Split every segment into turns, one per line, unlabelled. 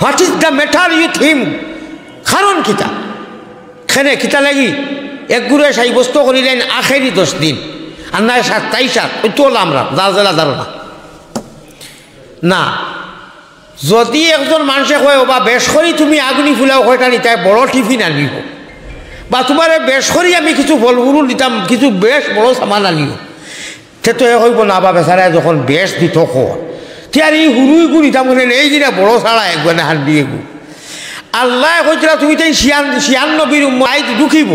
What is the matter with him? কারণ কিতা খেনে কিতা লাগি এক গুড়ে সাব্যস্ত করিলেন আখেরি 10 দিন আর না 27 ওই তো আমরা জালজালা ধারণা না। যদি একজন মানুষে কয় বা বেশ করি তুমি আগুনি ফুলাও কয়টা নিতাই বড় টিফিন আনিব, বা তোমার বেশ করি আমি কিছু ফল ফুল দিতাম, কিছু বেশ বড় সামান আনিও, সে তো এ হইব না। বা বেচারা যখন বেশ দিত আর এই হুরুই গু নিতাম বলেন এই দিনে বড় ছাড়া একবার হাত দিয়ে গু আল্লাহ কইছিল তুমি তাই 96 উম্মাইত দুখিব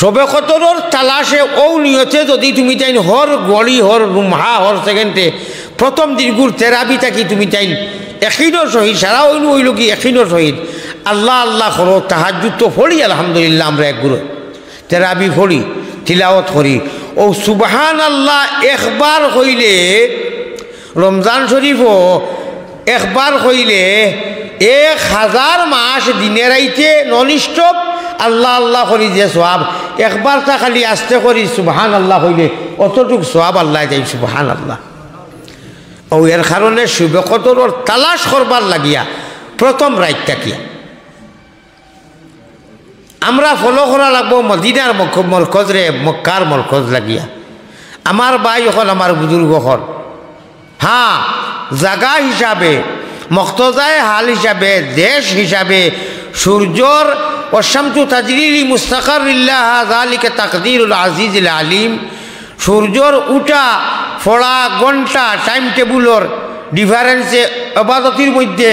সবে কতর তালাশে ও নিয়তে যদি তুমি তাই হর গড়ি হর রুমহা হর সেকেন্ডে প্রথম দিনগুর তেরাবি থাকি তুমি তাই এখিনর সহিত সারা হইল হইল কি এখিনর সহিত আল্লাহ আল্লাহ করো তাহাজ্জুদ তো ফড়ি আলহামদুলিল্লাহ আমরা একগুলো তেরাবি ফড়ি তিলাওয়াত করি ও সুবহান আল্লাহ একবার হইলে রমজান শরীফও একবার হইলে 1000 মাস দিনে রাইতে ননস্টপ আল্লাহ আল্লাহ করি যে সোয়াব একবার তা খালি আস্তে করি সুবহান আল্লাহ হইলে অতটুক সোয়াব আল্লাহ যাই সুবহান আল্লাহ। ও এর কারণে শুবে কদর তালাশ করবার লাগিয়া প্রথম রাত থাকিয়া আমরা ফলো করা লাগবো মদিনার মরকজরে মক্কার মরকজ লাগিয়া। আমার ভাই হল আমার বুজুর্গ হল হ্যাঁ জায়গা হিসাবে মক্তজায় হাল হিসাবে দেশ হিসাবে সূর্যর ওয়াশামসু তাজরি লিমুস্তাকারিল্লাহ যালিকা তাকদীরুল আজিজিল আলিম সূর্যর উঠা ফড়া ঘন্টা টাইম টেবুলর ডিফারেন্সে ইবাদতির মধ্যে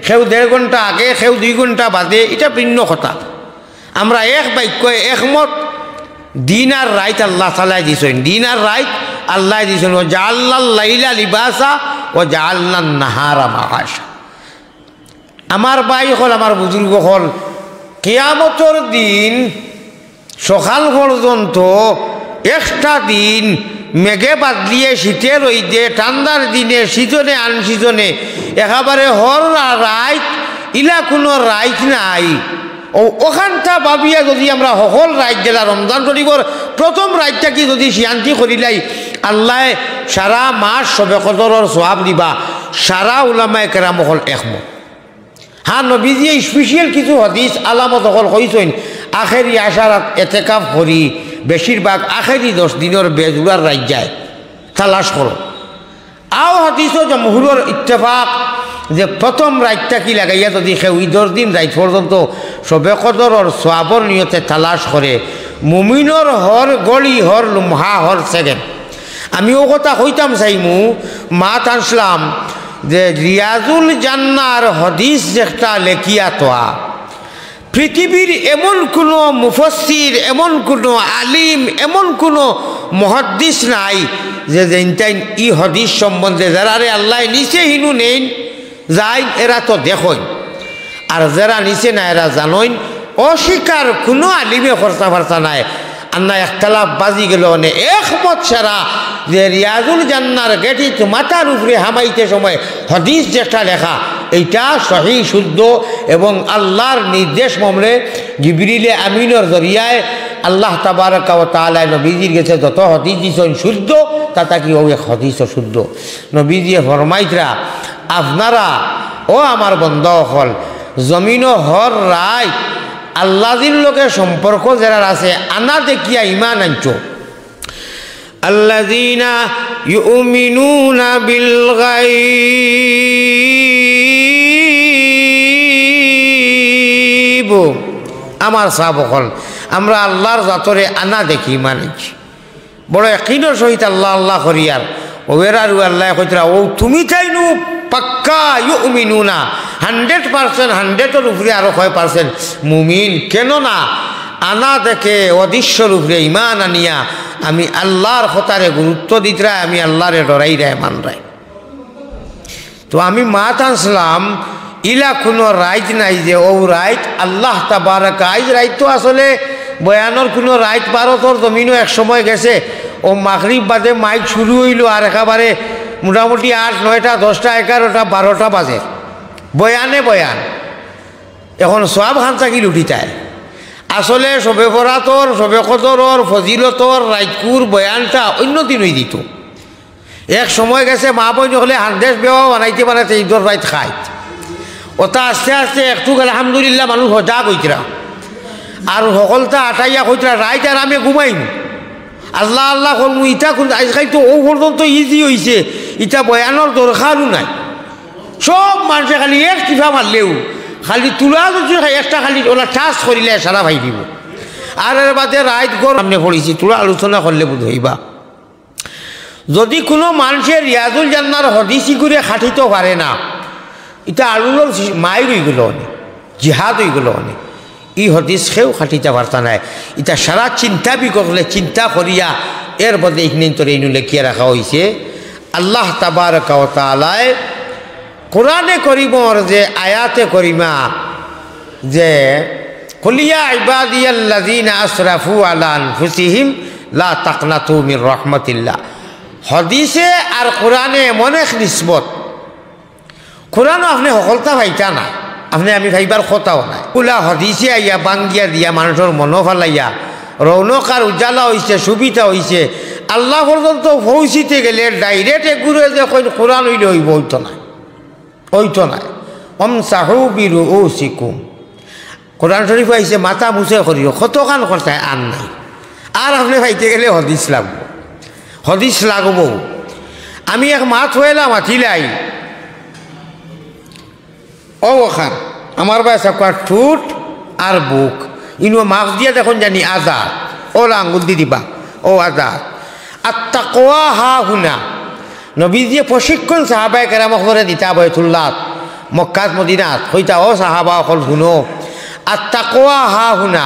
কেউ 1.5 ঘন্টা আগে কেউ 2 ঘন্টা বাদে এটা ভিন্ন কথা। আমরা এক বাক্য একমত দিন আর রাত আল্লাহ তাআলা দিছেন, দিন আর রাত আল্লাহ দিছেন। ও জাআলনাল লাইলা লিবাসা ও জাআলনান নাহারা মাআশা। আমার ভাই হল আমার বুজুর্গ হল কিয়ামতের দিন সকাল পর্যন্ত একটা দিন মেঘে বাদলিয়ে শীতে রইদে ঠান্ডার দিনে সিজনে আন সিজনে একেবারে হর রাত ইলা কোনো রাত নাই। ও ওখানটা ভাবিয়া যদি আমরা সকল রাত গেলা রমজান শরীফর প্রথম রাতটা কি যদি শান্তি করিলাই আল্লাহ সারা মাস সবে কদরের সওয়াব দিবা। সারা উলামায়ে কেরাম হল একমত। হ্যাঁ নবীজি স্পেশাল কিছু হাদিস আলামত হল কইছেন আখেরি আশারাত এতেকাফ করি বেশিরভাগ আখেরি 10 দিনের বেজুরার রাত যায় তালাশ করো। আও হাদিসও জমহুরের ইত্তেফাক যে প্রথম রাতটা কি লাগাইয়া যদি কেউ 10 দিন রাত পর্যন্ত সবে কদরের সওয়াবর নিয়তে তালাশ করে মুমিনর হর গলি হর লুমহা হর সেকেন্ড। আমি ও কথা কইতাম চাইমু মাত আনসলাম যে রিয়াজুল জান্নার হদিস যেটা লেখিয়া তোয়া পৃথিবীর এমন কোনো মুফাসসির এমন কোনো আলিম এমন কোনো মুহাদ্দিস নাই যে যেনটাইন ই হদিস সম্বন্ধে যারা আল্লাহ নিচে হিনু নেন যাই এরা তো দেখেন আর যারা নিচে না এরা জানেন অস্বীকার কোনো আলিমে খরচা ফারচা নাই। আন্না একতলাফ বাজি গেল অনে একমত সারা যে রিয়াজুল জান্নার গেটি মাথার উপরে হামাইতে সময় হদিস যেটা লেখা এইটা সহি শুদ্ধ এবং আল্লাহর নির্দেশ মমলে জিবরিলে আমিনের জরিয়ায় আল্লাহ তাবারক ওয়া তাআলা নবীজির কাছে যত হদিস দিছেন শুদ্ধ তাতা কি ওই হদিসও শুদ্ধ। নবীজি ফরমাইতরা আপনারা ও আমার বন্ধ হল জমিনও হর রায় আল্লাহর লোকের সম্পর্ক যারা আছে আনা দেখিয়া ইমান আনছো। আল্লাযীনা ইউমিনুনা বিল গায়ব আমার সাহাবগণ আমরা আল্লাহর জাতরে আনা দেখি ইমান আনছি বড় ইয়াকিনের সহিত আল্লাহ আল্লাহ করিয়ার ওয়েরারু আল্লাহ কইতরা ও তুমি তাইনু পাক্কা ইউমিনুনা 100% 100-এর উপরে আরো 5% মুমিন কেন না আনা দেখে অদৃশ্যর উপরে ইমান আনিয়া আমি আল্লাহর কথারে গুরুত্ব দিতরা আমি আল্লাহরে ডরাই রায় মান রায়। তো আমি মাত আনসলাম ইলা কোনো রাইট নাই যে ও রাইট আল্লাহ তাবারক আইজ রাইট তো আসলে বয়ানোর কোনো রাইট ভারতর জমিনও এক সময় গেছে ও মাগরিব বাদে মাইক শুরু হইল আর একেবারে মোটামুটি 8, 9টা 10টা 11টা 12টা বাজে বয়ানে বয়ান এখন সব খান চাকিল উঠিতায় আসলে সবে বরাতর সবে কদরর ফজিলতর রাইকুর বয়ানটা অন্য দিন হয়ে দিত। এক সময় গেছে মা বই হলে হান্দেশ বেওয়া বানাইতে বানাইতে ঈদর রাইত খায় ওটা আস্তে আস্তে একটু আলহামদুলিল্লাহ মানুষ সজাগ হইতরা আর সকলটা আটাইয়া হইতরা রাইত আর আমি ঘুমাইম আল্লাহ আল্লাহ করমু ইটা আজকাল তো ও পর্যন্ত ইজি হয়েছে ইটা বয়ানোর দরকারও নাই সব মানুষে খালি এক টিফা মারলেও খালি তুলা যদি একটা খালি ওরা টাচ করিলে সারা ভাই দিব আর এর বাদে রাইত গর সামনে পড়েছি তোরা আলোচনা করলে বোধ হইবা যদি কোনো মানুষের রিয়াজুল জান্নার হদিসি করে খাটিতে পারে না এটা আলুলোর মায়ের হইগুলো অনেক জিহাদ হইগুলো অনেক ই হদিস খেয়েও খাটিতে পারতা নাই এটা সারা চিন্তা করলে চিন্তা করিয়া এর বদলে এইখানে তোর এই লেখিয়া রাখা হয়েছে আল্লাহ তাবারক ওয়া তাআলায় কোরআনে করিমর যে আয়াতে করিমা যে কুলিয়া ইবাদিয়াল্লাযীনা আসরাফু আলা আনফুসিহিম লা তাকনাতু মির রাহমাতিল্লাহ হদিসে আর কোরআনে এমন এক নিসবত কোরআনও আপনি সকলতা ভাইতা না আপনি আমি ভাইবার কথাও নাই কুলা হদিসে আইয়া বাঙ্গিয়া দিয়া মানুষের মনো ফালাইয়া রৌনক আর উজালা হয়েছে সুবিধা হয়েছে আল্লাহ পর্যন্ত পৌঁছিতে গেলে ডাইরেক্ট এগুলো যে কোরআন হইলে হইব হইতো না হইতো না আমসাহু বিরুউসিকুম কোরআন শরীফ আইছে মাথা মুছে করিও কতখান করতায় আন নাই আর আপনি ভাইতে গেলে হদিস লাগব আমি এক মাছ হইলাম মাতিলাই ও ওখান আমার বাসা ঠুট আর বুক ইনো মাছ দিয়ে দেখুন জানি আজাদ ওলা আঙ্গুল দি দিবা ও আজাদ আর তাকওয়া হা হুনা নবী দিয়ে প্রশিক্ষণ সাহাবায়ে কেরামক করে দিতা বাইতুল্লাহ মক্কাত মদিনাত হইতা ও সাহাবা অকল শুনো আর তাকওয়া হা হুনা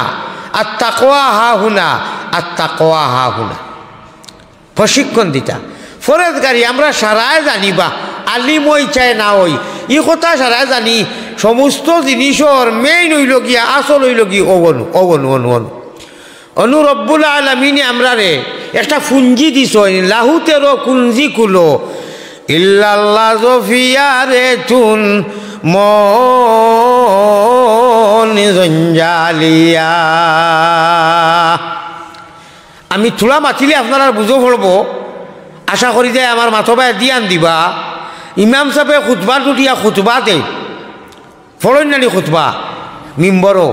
আর তাকওয়া হা হুনা আর তাকওয়া হা হুনা প্রশিক্ষণ দিতা ফরেজগারি আমরা সারায় জানিবা আলিম ওই চাই না ওই ই কথা সারায় জানি সমস্ত জিনিসর মেইন হইল গিয়া আসল হইল কি অনু রব্বুল আলামিনে আমরা রে একটা পুঞ্জি দিছ লাহুতেরও কুঞ্জি কুলো ইল্লাল্লাহ জফিয়া রে তুন মঞ্জালিয়া আমি থোড়া মাতিলে আপনারা বুঝো পড়বো আশা করি যে আমার মাথবায় দিয়ান দিবা ইমাম সাহেবে খুতবা দুটিয়া খুতবা দে ফলনানি খুতবা মিম্বরও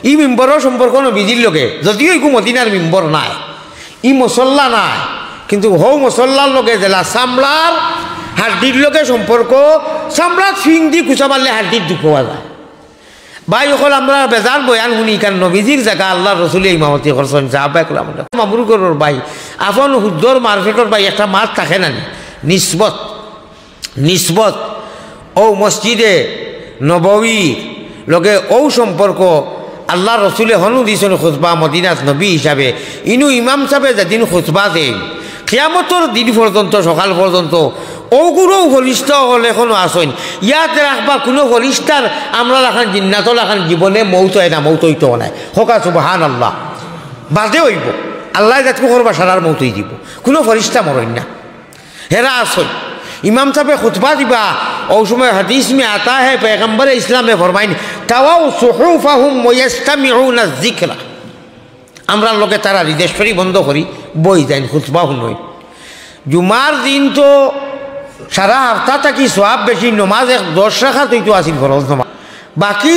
ই মিম্বরও সম্পর্ক নবীজির লগে যদিও একু মদিনার মিম্বর নাই ই মসল্লা নাই কিন্তু হৌ মসল্লার লগে জেলা চামড়ার হাড্ডির লগে সম্পর্ক চামড়ার ফিং দি কুচা মারলে হাড্ডির দুঃখ পাওয়া যায় ভাই অকল আমরা বেজার বয়ান শুনি কারণ নবীজির জায়গা আল্লাহ রসুলের ইমামতি করছেন সাহাবায়ে কেরাম মামরুগরের ভাই আপন শুদ্ধর মার্কেটর ভাই একটা মাছ থাকে না নিসবত ও মসজিদে নববী লগে ও সম্পর্ক আল্লাহ রসুলে হনু দিছেন খুতবা মদিনাত নবী হিসাবে ইনু ইমাম সাহেবে যেদিন খুতবা দেন কিয়ামতর দিন পর্যন্ত সকাল পর্যন্ত ওগুলো ফলিষ্ঠ হলে এখনো আসেন ইয়াতে রাখবা কোনো ফলিষ্ঠার আমরা রাখান জিন্নাত রাখান জীবনে মৌত হয় না মৌত হইতেও নাই হোকা সুবহান আল্লাহ বাদে হইব আল্লাহ যাতে করবা সারার মৌতই দিব কোনো ফলিষ্ঠা মরেন না হেরা আসেন ইমাম সাহেব খুতবা দিবা ও সময় হাদিস মে আতা হ্যাঁ पैगंबर इस्लाम में फरमाइन তাওয়াউ সুহুফাহুম ওয়াস্তামিউনা যিকরা আমরা লোকে তারা হৃদয়শ্বরী বন্ধ করি বই যাইন খুতবা শুনই জুমার দিন তো সারা হপ্তা থাকি সওয়াব বেশি নমাজ 10 রাকাত হইতো আসিল ফরজ নমাজ বাকি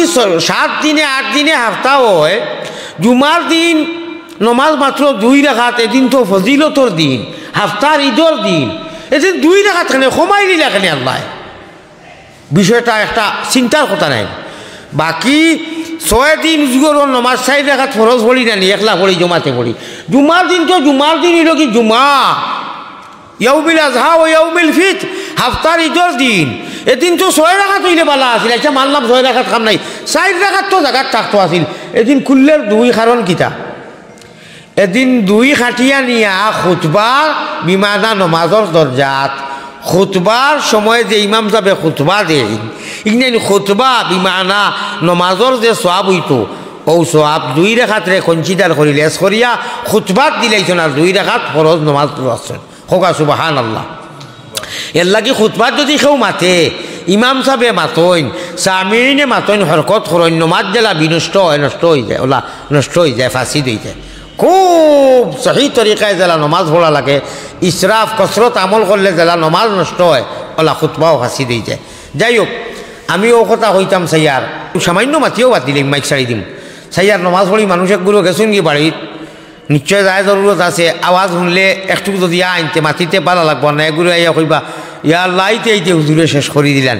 7 দিনে 8 দিনে হপ্তা হয় জুমার দিন নমাজ মাত্র 2 রাকাত এদিন তো ফজিলতর দিন হপ্তার ঈদর দিন এদিন 2 রাকাত কেন কমাই দিলা কেন আল্লাহ বিষয়টা একটা চিন্তার কথা নাই বাকি 6 দিন যুগর নমাজ 4 রাকাত ফরজ পড়ি না একলা পড়ি জমাতে পড়ি জুমার দিন তো জুমার দিন হইল কি জুমা ইয়াউমিল আযহা ও ইয়াউমিল ফিতর হপ্তার ঈদর দিন এদিন তো 6 রাকাত হইলে বালা আছিল আচ্ছা মানলাম 6 রাকাত কাম নাই 4 রাকাত তো জায়গা থাকতো আছিল এদিন কুল্লের 2 কারণ কিতা এদিন 2 খাটিয়া নিয়া খুতবা বিমানা নমাজর দরজাত খুতবার সময় যে ইমাম সাহেব খুতবা দেন ইগনাইন খুতবা বিমানা নমাজর যে সওয়াব হইতো ও সওয়াব 2 রাকাত রে কনসিডার করি লেস করিয়া খুতবাত দিলাইছেন আর 2 রাকাত ফরজ নমাজ পড়ছেন হোকা সুবহানাল্লাহ এর লাগি খুতবাত যদি কেউ মাতে ইমাম সাহেবে মাতইন সামিনে মাতইন হরকত করেন নমাজ জেলা বিনষ্ট হয় নষ্ট হয়ে যায় ওলা নষ্ট হয়ে যায় ফাঁসি দিয়ে যায় খুব সহি তরিকায় জেলা নমাজ পড়া লাগে ইসরাফ কসরত আমল করলে জেলা নমাজ নষ্ট হয় ওলা খুতবাও ফাঁসি দিয়ে যায় যাই হোক আমি ও কথা হইতাম সাইয়ার সামান্য মাতিও বাদ দিলাম মাইক ছাড়ি দিম সাইয়ার নমাজ পড়ি মানুষ একগুলো গেছুন গিয়ে বাড়িত নিশ্চয় যায় জরুরত আছে আওয়াজ শুনলে একটু যদি আনতে মাতিতে পালা লাগবো না এগুলো আইয়া কইবা ইয়া লাইতে আইতে হুজুরে শেষ করে দিলেন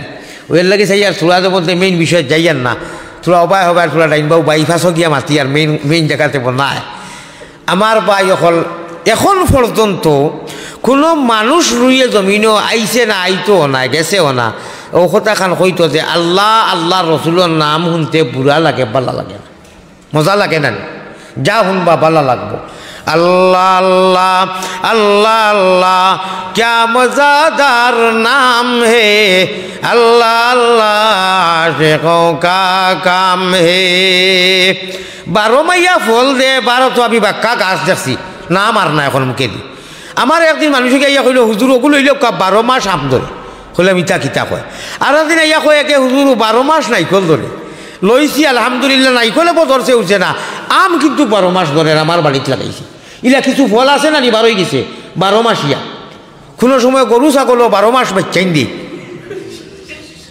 ওর লাগে সাইয়ার চূড়াদের মধ্যে মেইন বিষয় যাইয়ার না তোরা অবায় হবার তোরা ডাইনবাবু বাইফাসও গিয়া মাতি আর মেইন জায়গাতে বনায় আমার বাই অকল এখন পর্যন্ত কোনো মানুষ রুইয়ে জমিনও আইছে না আইতো না গেছেও না ও কথা খান কইতো যে আল্লাহ আল্লাহ রসুলের নাম শুনতে বুড়া লাগে ভালো লাগে না মজা লাগে না যা শুনবা ভালো লাগবো अल्लाह अल्लाह अल्लाह अल्लाह क्या मज़ेदार नाम है अल्लाह अल्लाह शेखों का काम है 12 মাইয়া ফল দে 12 তো আমি বাক্কা গাছ দেখছি নাম আর না এখন মুখে দি আমার একদিন মানুষকে ইয়া কইল হুজুর ওগুলো হইল 12 মাস আম ধরে কইলাম ইতা কিতা কয় আর একদিন ইয়া কয় একে হুজুর 12 মাস নাইকল ধরে লইছি আলহামদুলিল্লাহ নাইকলে বদরছে উঠছে না আম কিন্তু 12 মাস ধরে আমার বাড়িতে লাগাইছি ইলা কিছু ফল আছে না নি 12 গেছে 12 মাস ইয়া কোনো সময় গরু ছাগলও 12 মাস বাচ্চাইন দি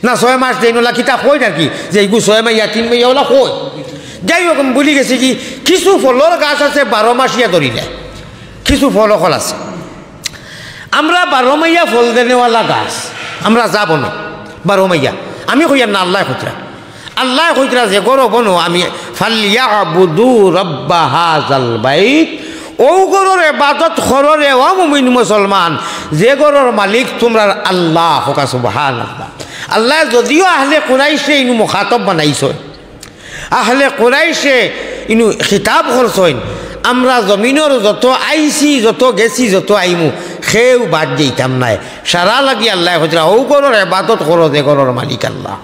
না 6 মাস দেই নোলা কিতা কই নাকি যে এইগু 6 মাইয়া 3 মাইয়া ওলা কই যাই হোক বলি গেছে কি কিছু ফলর গাছ আছে 12 মাস ইয়া ধরিলে কিছু ফল ফল আছে আমরা 12 মাইয়া ফল দেনেওয়ালা গাছ আমরা যাব না 12 মাইয়া আমি কইয়ার না আল্লাহ কইরা আল্লাহ কইরা যে করো বনো আমি ফালিয়াবুদু রাব্ব হাযাল বাইত ও গরুর ইবাদত কররে ও মুমিন মুসলমান যে গরুর মালিক তোমরা আল্লাহ হোকা সুবহানাল্লাহ আল্লাহ যদিও আহলে কুরাইশে ইনু মুখাতব বানাইছো আহলে কুরাইশে ইনু খিতাব করছইন আমরা জমিনের যত আইছি যত গেছি যত আইমু সেও বাদ দিতাম নাই সারা লাগি আল্লাহ কইরা ও গরুর ইবাদত করো যে গরুর মালিক আল্লাহ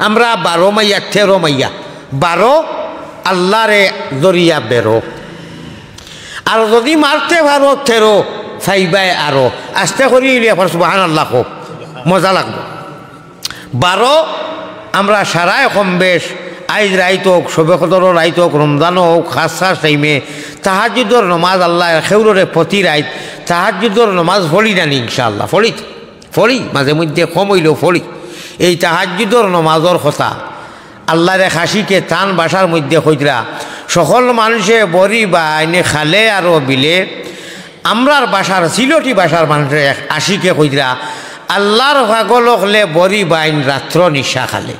আমরা 12 মাইয়া 13 মাইয়া 12 আল্লাহরে জরিয়া বেরো আর যদি মারতে পারো 13 ফাইবাই আরো আস্তে করি সুবহানাল্লাহ খুব মজা লাগবে 12 আমরা সারায় কম বেশ আইজ রাইত হোক শবে কদর রাইত হোক রমজানও হোক খাস খাস টাইমে তাহাজ্জুদর নমাজ আল্লাহ খেউরে প্রতি রাইত তাহাজ্জুদর নমাজ ফড়ি না ইনশাআল্লাহ ফড়ি মাঝে মধ্যে কম হইলেও ফড়ি এই তাহাজ্জুদর নমাজর কথা আল্লাহরে খাসিকে টান বাসার মধ্যে কইরা সকল মানুষে বরি বা আইনে খালে আর বিলে আমরার বাসার সিলটি বাসার মানুষের আশিকে কইরা আল্লাহর পাগল হলে বরি বাইন রাত্র নিশা খালে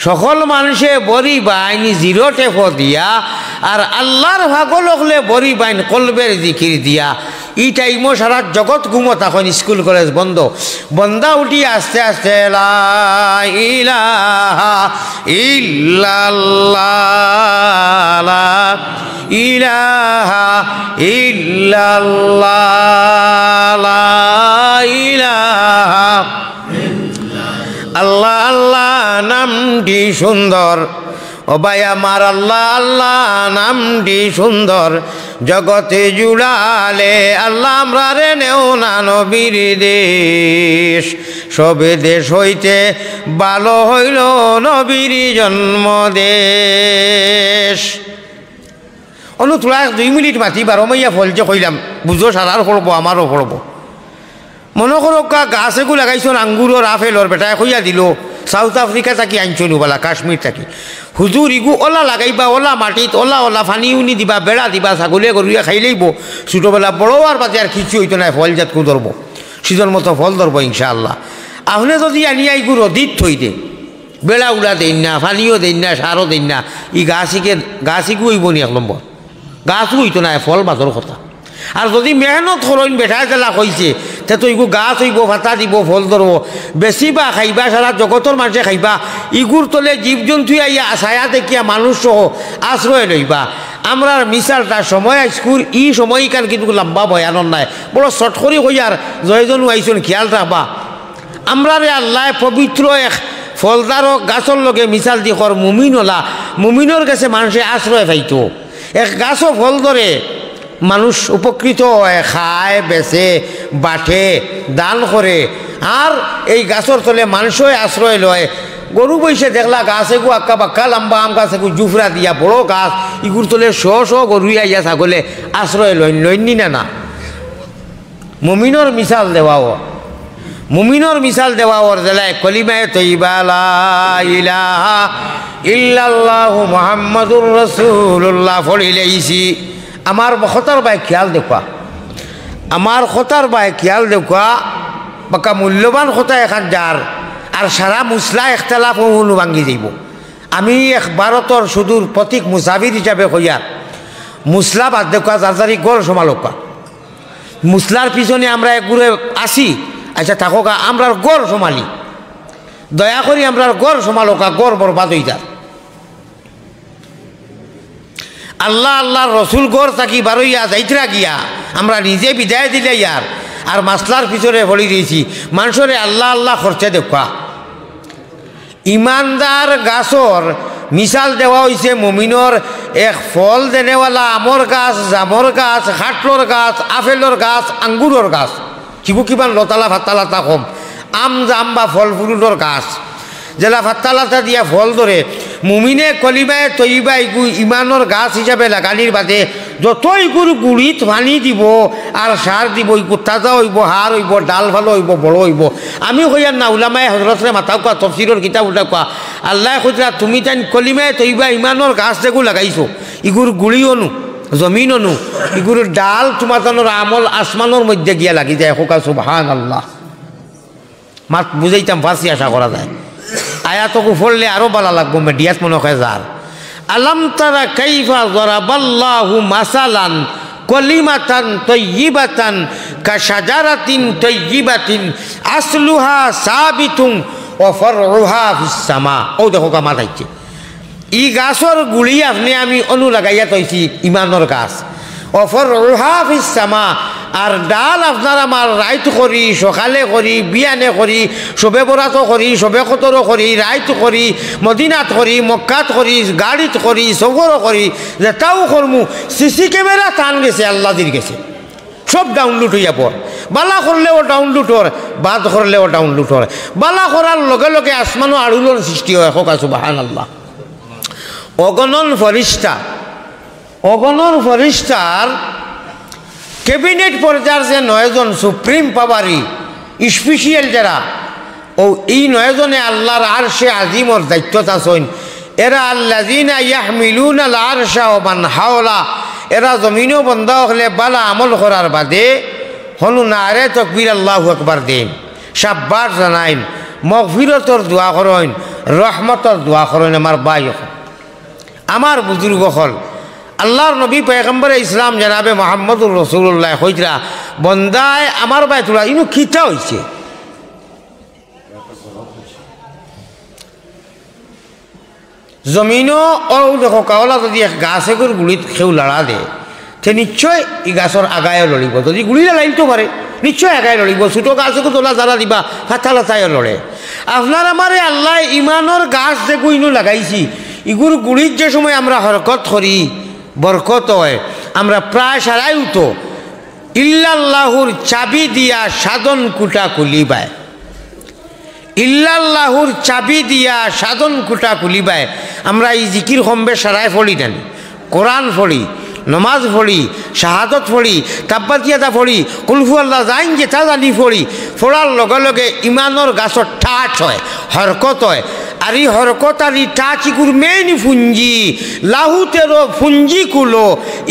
সকল মানুষে বরি বাইন জিরো টেপ দিয়া আর আল্লাহর পাগল হলে বরি বাইন কলবের জিকির দিয়া এই টাইমও সারা জগৎ ঘুমত এখন স্কুল কলেজ বন্ধ বন্ধা উঠি আস্তে আস্তে লা ইলাহা ইল্লাল্লাহ লা ইলাহা ইল্লাল্লাহ লা ইলাহা আল্লাহ আল্লাহ নামটি সুন্দর ও ভাই আমার আল্লাহ আল্লাহ নামটি সুন্দর জগতে জুড়ালে আল্লাহ আমরা রে নেও না নবীর দেশ সবে দেশ হইতে ভালো হইল নবীর জন্মদেশ অনু তোরা 2 মিনিট মাতি 12 মাইয়া ফলছে কইলাম বুঝো সারার করবো আমারও করবো মনে করো গাছ এগুলো লাগাইছ আঙ্গুরর আপেলর বেটায় কইয়া দিল সাউথ আফ্রিকা থাকি আনছো বলা কাশ্মীর থাকি হুজুর ইগু ওলা লাগাইবা ওলা মাটিত ওলা ওলা ফানি উনি দিবা বেড়া দিবা ছাগলে গরুয়া খাই লইব ছোটোবেলা বড় আর বাদে আর কিছু হইতো না ফল জাতকু ধরবো সিজন মতো ফল ধরবো ইনশাআল্লাহ আপনি যদি আনিয়া ইগু রদিত থই দে বেড়া উড়া দেন না ফানিও দেন না সারও দেন না ই গাছ ইগু হইব নি 1 নম্বর গাছও হইতো না ফল বাদর কথা আর যদি মেহনত করইন বেঠায় জেলা কইছে তে তো ইগু গাছ হইব ফাতা দিব ফল ধরবো বেশিবা খাইবা সারা জগতর মানুষে খাইবা ইগুর তলে জীবজন্তু আইয়া ছায়া দেখিয়া মানুষ সহ আশ্রয় লইবা আমরা মিসালটা সময় স্কুল ই সময় কান কিন্তু লম্বা বয়ানর নাই বড় শর্ট করি কইয়ার জয়জনু আইসুন খেয়াল রাখবা আমরা রে আল্লাহ পবিত্র এক ফলদার গাছর লগে মিসাল দি কর মুমিন হলা মুমিনর কাছে মানুষে আশ্রয় পাইতো এক গাছও ফল ধরে মানুষ উপকৃত হয় খায় বেচে বাটে দান করে আর এই গাছর তলে মানুষই আশ্রয় লয় গরু বইসে দেখলা গাছ এগু আক্কা বাক্কা লম্বা আম গাছ এগু জুফরা দিয়া বড় গাছ ইগুর তলে শ গরু আইয়া ছাগলে আশ্রয় লইনি না মুমিনর মিসাল দেওয়াও মুমিনর মিসাল দেওয়া ওর জেলায় কলিমায়ে তৈবা লা ইলাহা ইল্লাল্লাহু মুহাম্মাদুর রাসূলুল্লাহ পড়িলেইছি। আমার খতার ভাই খেয়াল দেখবা, আমার খতার ভাই খেয়াল দেখবা, বাকা মূল্যবান কথা এখান যার আর সারা মুসলা এখতলাফ হনু ভাঙ্গি যাইব। আমি এক ভারতর সুদূর প্রতীক মুসাফির হিসাবে কইয়ার মুসলা বাদ দেখবা যার গড় সমালোকা মুসলার পিছনে আমরা একগুড়ে আসি। আচ্ছা থাকা আমরার গড় সমালি, দয়া করি আমরার গড় সমালোকা গড় বরবাদ হয়ে যার। আল্লাহ আল্লাহর রসুল গড় থাকি বারইয়া যাইতরা গিয়া আমরা নিজে বিদায় দিলে ইয়ার আর মাসলার পিছনে ভরি দিয়েছি মানুষরে আল্লাহ আল্লাহ খরচে দেখা। ইমানদার গাছর মিসাল দেওয়া হয়েছে মুমিনর এক ফল দেনেওয়ালা আমর গাছ, জামর গাছ, খাটলর গাছ, আপেলর গাছ, আঙ্গুরর গাছ, কিমান লতালা ফাতালাতা কম আম জাম বা ফল ফুলুর গাছ যেলা ফাতালাতা দিয়া ফল ধরে মুমিনে কলিমায়ে তৈবা ইগু ইমানর গাছ হিসাবে লাগানির বাদে যতই গুরু গুড়িত পানি দিব আর সার দিব ইগু তাজা হইব, হার হইব, ডাল ভালো হইব, বড় হইব। আমি কইয়ার না উলামায়ে হজরতরে মাথাও কোয়া তফসিরর কিতাব উঠা কোয়া আল্লাহ খুঁজরা তুমি তাই কলিমায়ে তৈবা ইমানর গাছ যেগু লাগাইছো ইগুর গুড়িও নু জমিনও নু ইগুর ডাল তোমার আমল আসমানোর মধ্যে গিয়া লাগি যায়। হোকা সুবহানাল্লাহ। মাত বুঝাইতাম ফার্সি আশা করা যায়। আয়াতকু পড়লে আরো ভালো লাগবো মেডিয়াত মনে হয় যার। আলাম তারা কাইফা যারাবাল্লাহু মাসালান কলিমাতান তাইয়িবাতান কাশাজারাতিন তাইয়িবাতিন আসলুহা সাবিতুন ওয়া ফারউহা ফিস সামা। ও দেখো কামাত আইছে ই গাছর গুড়ি আপনি আমি অনু লাগাইয়া তৈছি ইমানর গাছ। ওয়া ফারউহা ফিস সামা আর ডাল আপনার আমার রাইত করি, সকালে করি, বিয়ানে করি, সবে বরাতো করি, সবে কতরও করি, রাইত করি, মদিনাত করি, মক্কাত করি, গাড়িত করি, সফরও করি, যেটাও করমু সিসি ক্যামেরা টান গেছে আল্লাহ দির গেছে সব ডাউনলোড হইয়া পড়। বালা করলেও ডাউনলোড হর, বাদ করলেও ডাউনলোড হর। বালা করার লগে লগে আসমানো আড়ুলোর সৃষ্টি হয়। হোকা সুবহানাল্লাহ। অগণন ফরিস্তা, অগণন ফরিস্তার ক্যাবিনেট পর্যায়ের যে 9 জন সুপ্রিম পাওয়ারি স্পেশিয়াল যারা ও এই 9 জনে আল্লাহর আরশে আজিমর দায়িত্বত আছেন। এরা আল্লাযিনা ইয়াহমিলুনা আল আরশা ওয়া মান হাওলা। এরা জমিনও বন্ধা হলে বালা আমল করার বাদে হনু নারে তাকবীর আল্লাহু আকবার দেন, সাব্বার জানাইন, মাগফিরাতর দোয়া করেন, রহমতর দোয়া করেন। আমার ভাই আমার বুজুর্গ হল আল্লাহর নবী পয়গম্বরে ইসলাম জনাবে মুহাম্মদুর রাসূলুল্লাহ হইতরা বন্দায় আমার ভাই তোলা ইনু খিতা হইছে। জমিনও ও দেখো কাওলা যদি এক গাছ এগুর গুড়িত কেউ লড়া দে সে নিশ্চয় এই গাছর আগায় লড়িব। যদি গুড়ি লাইনতে পারে নিশ্চয় আগায় লড়িব। ছোটো গাছকে তোলা জ্বালা দিবা ফাটা লাচায় লড়ে। আপনার আমারে আল্লাহ ইমানর গাছ দেখো ইনু লাগাইছি ইগুর গুড়ির যে সময় আমরা হরকত করি বরকত হয়। আমরা প্রায় সারাই উঠো ইল্লাল্লাহুর চাবি দিয়া সাধন কুটা কুলিবায়, ইল্লাল্লাহুর চাবি দিয়া সাধন কুটা কুলিবায়। আমরা এই জিকির কমবে সারাই ফড়ি জানি, কোরআন ফড়ি, নমাজ ফড়ি, শাহাদত ফড়ি, তাব্বাতিয়াতা ফড়ি, কুলহু আল্লাহ যাইন যে তা জানি ফড়ি। ফড়ার লগে লগে ইমানর গাছর ঠাচ হয়, হরকত হয়। আর এই হরকত আর এই টাচিকুর মেইনি ফুঞ্জি লাহুতেরও ফুঞ্জি কুলো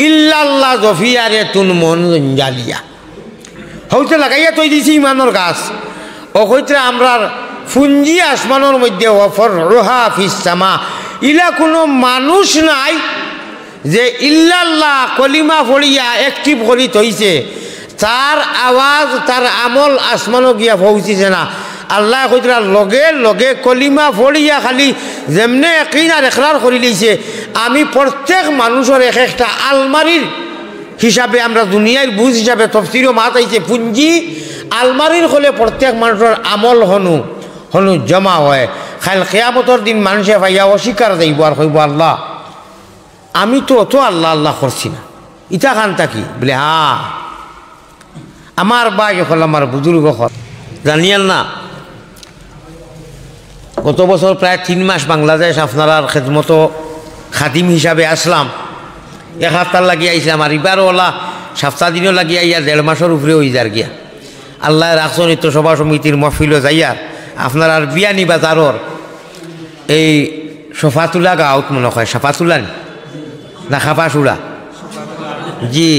ইল্লাল্লাহ জফিয়ারে তুন মন জালিয়া হইতে লাগাইয়া তৈ দিছি ইমানর গাছ। ও হইতে আমরা ফুঞ্জি আসমানোর মধ্যে অফর রোহা ফিস সামা। ইলা কোনো মানুষ নাই যে ইল্লাল্লাহ কলিমা ফড়িয়া অ্যাক্টিভ করি তৈছে তার আওয়াজ তার আমল আসমানো গিয়া পৌঁছিছে না। আল্লাহ কইতরা লগে লগে কলিমা ফড়িয়া খালি যেমনে একইনার একরার করে লইছে। আমি প্রত্যেক মানুষের এক একটা আলমারির হিসাবে আমরা দুনিয়ার বুঝ হিসাবে তফসিরও মাত আইছে পুঞ্জি আলমারির হলে প্রত্যেক মানুষের আমল হনু হনু জমা হয়। খাল কিয়ামতের দিন মানুষে ভাইয়া অস্বীকার যাইব আর কইব আল্লাহ আমি তো অত আল্লাহ আল্লাহ করছি না ইটা খান থাকি বলে হ্যাঁ আমার বাই হল আমার বুজুর্গ হল জানিয়াল না। গত বছর প্রায় 3 মাস বাংলাদেশ আপনার খেদমত খাদিম হিসাবে আসলাম। 1 সপ্তাহ লাগিয়ে আইসলাম আর এবারও ওলা 7 দিনও লাগিয়ে আইয়া 1.5 মাসের উপরে হয়ে যার গিয়া। আল্লাহ রাখছেন নিত্য সভা সমিতির মহফিলও যাইয়ার আপনার আর বিয়ানি বাজারর এই সফাতুলা গাঁৱত মনে হয় সাফাতুলা না খাপাসুলা জি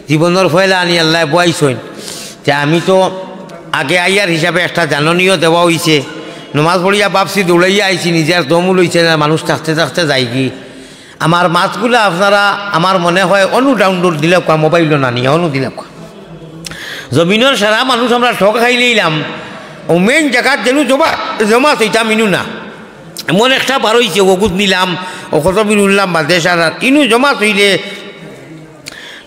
জীবনের ফয়লা আনি আল্লাহ বয়াইছেন যে আমি তো আগে আইয়ার হিসাবে একটা জাননীয় দেওয়া হয়েছে নমাজ পড়িয়া ভাবছি দৌড়াইয়া আইছি নিজের দমও লইছে না মানুষ থাকতে থাকতে যাই কি আমার মাছগুলো আপনারা আমার মনে হয় অনু ডাউনলোড দিলে কোয়া মোবাইলও না নিয়ে অনু দিলে কোয়া জমিনের সারা মানুষ আমরা ঠক খাইলেইলাম ও মেন জায়গার যেন জমা থইতাম ইনু না এমন একটা বার হয়েছে ওগুদ নিলাম ও কত মিন উঠলাম বাদে সারা ইনু জমা থইলে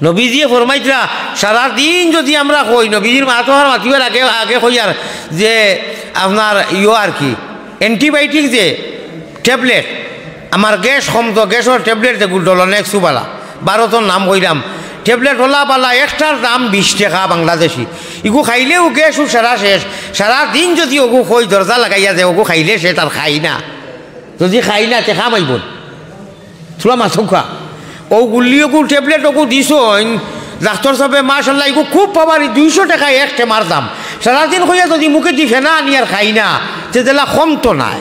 নবীজিয়ে ফরমাইতরা সারাদিন যদি আমরা কই নবীজির মাতোহার মাতিবার আগে আগে কই আর যে আপনার আর কি অ্যান্টিবায়োটিক যে ট্যাবলেট আমার গ্যাস কমতো গ্যাসের ট্যাবলেট যেগুলো ডলন 100 বালা 12টার নাম কইলাম ট্যাবলেট হলা বালা একটার দাম 20 টাকা বাংলাদেশি ইগু খাইলেও গ্যাসও সারা শেষ সারাদিন যদি ওগু কই দরজা লাগাইয়া যে ওগু খাইলে সে তার খাই না যদি খাই না তে খামাইব থোড়া মাছ খা ও গুলিওগু ট্যাবলেট ওগু দিছ ডাক্তার সাহেবে মাশাল্লাহ ইগু খুব পাবারি 200 টাকা এক টেমার দাম সারাদিন হইয়া যদি মুখে দি ফেনা আনি আর খাই না তেলা কম তো নাই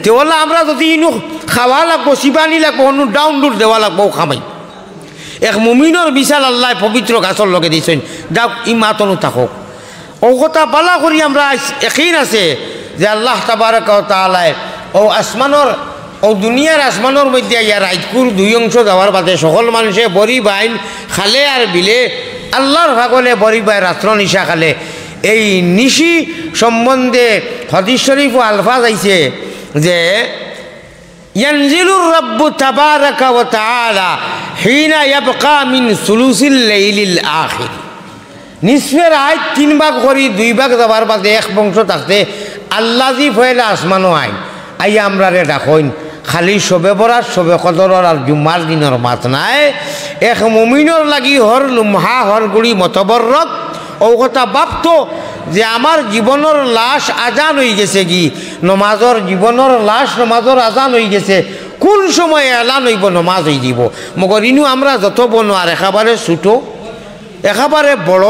তেওলা আমরা যদি ইনু খাওয়া লাগবো চিবানি লাগবো অন্য ডাউনলোড দেওয়া লাগবো খামাই এক মুমিনের বিশাল আল্লাহ পবিত্র গাছর লগে দিয়েছেন যাক ই মাতনু থাকক ও কথা বালা করি আমরা একেই আছে যে আল্লাহ তাবারক ওয়া তাআলা ও আসমানের ও দুনিয়ার আসমানের মধ্যে ইয়া রাইতকুর 2 অংশ দেওয়ার বাদে সকল মানুষে বড়ি বাইন খালে আর বিলে আল্লাহর ভাগলে বড়ি বাই রাত্র নিশা খালে এই নিশি সম্বন্ধে হাদিস শরীফ ও আলফাজ আইছে যে ইয়ানজিলুর রাব্বু তাবারাকা ওয়া তাআলা হিনা ইয়াবকা মিন সুলুসিল লাইলিল আখির নিসফের আয় 3 ভাগ করি 2 ভাগ যাবার বাদে এক বংশ থাকতে আল্লাহ জি ফয়লা আসমানো আইন আইয়া আমরা রে ডাকইন খালি শবে বরাত শবে কদরের আর জুমার দিনের মাত নাই এক মুমিনের লাগি হর লুমহা হর গুড়ি মতবরক ও কথা ভাবতো যে আমার জীবনের লাশ আজান হয়ে গেছে কি নমাজর জীবনের লাশ নমাজর আজান হয়ে গেছে কোন সময় এলান হইব নমাজ হয়ে দিব মগর ইনু আমরা যত বনো আর একেবারে ছোটো একেবারে বড়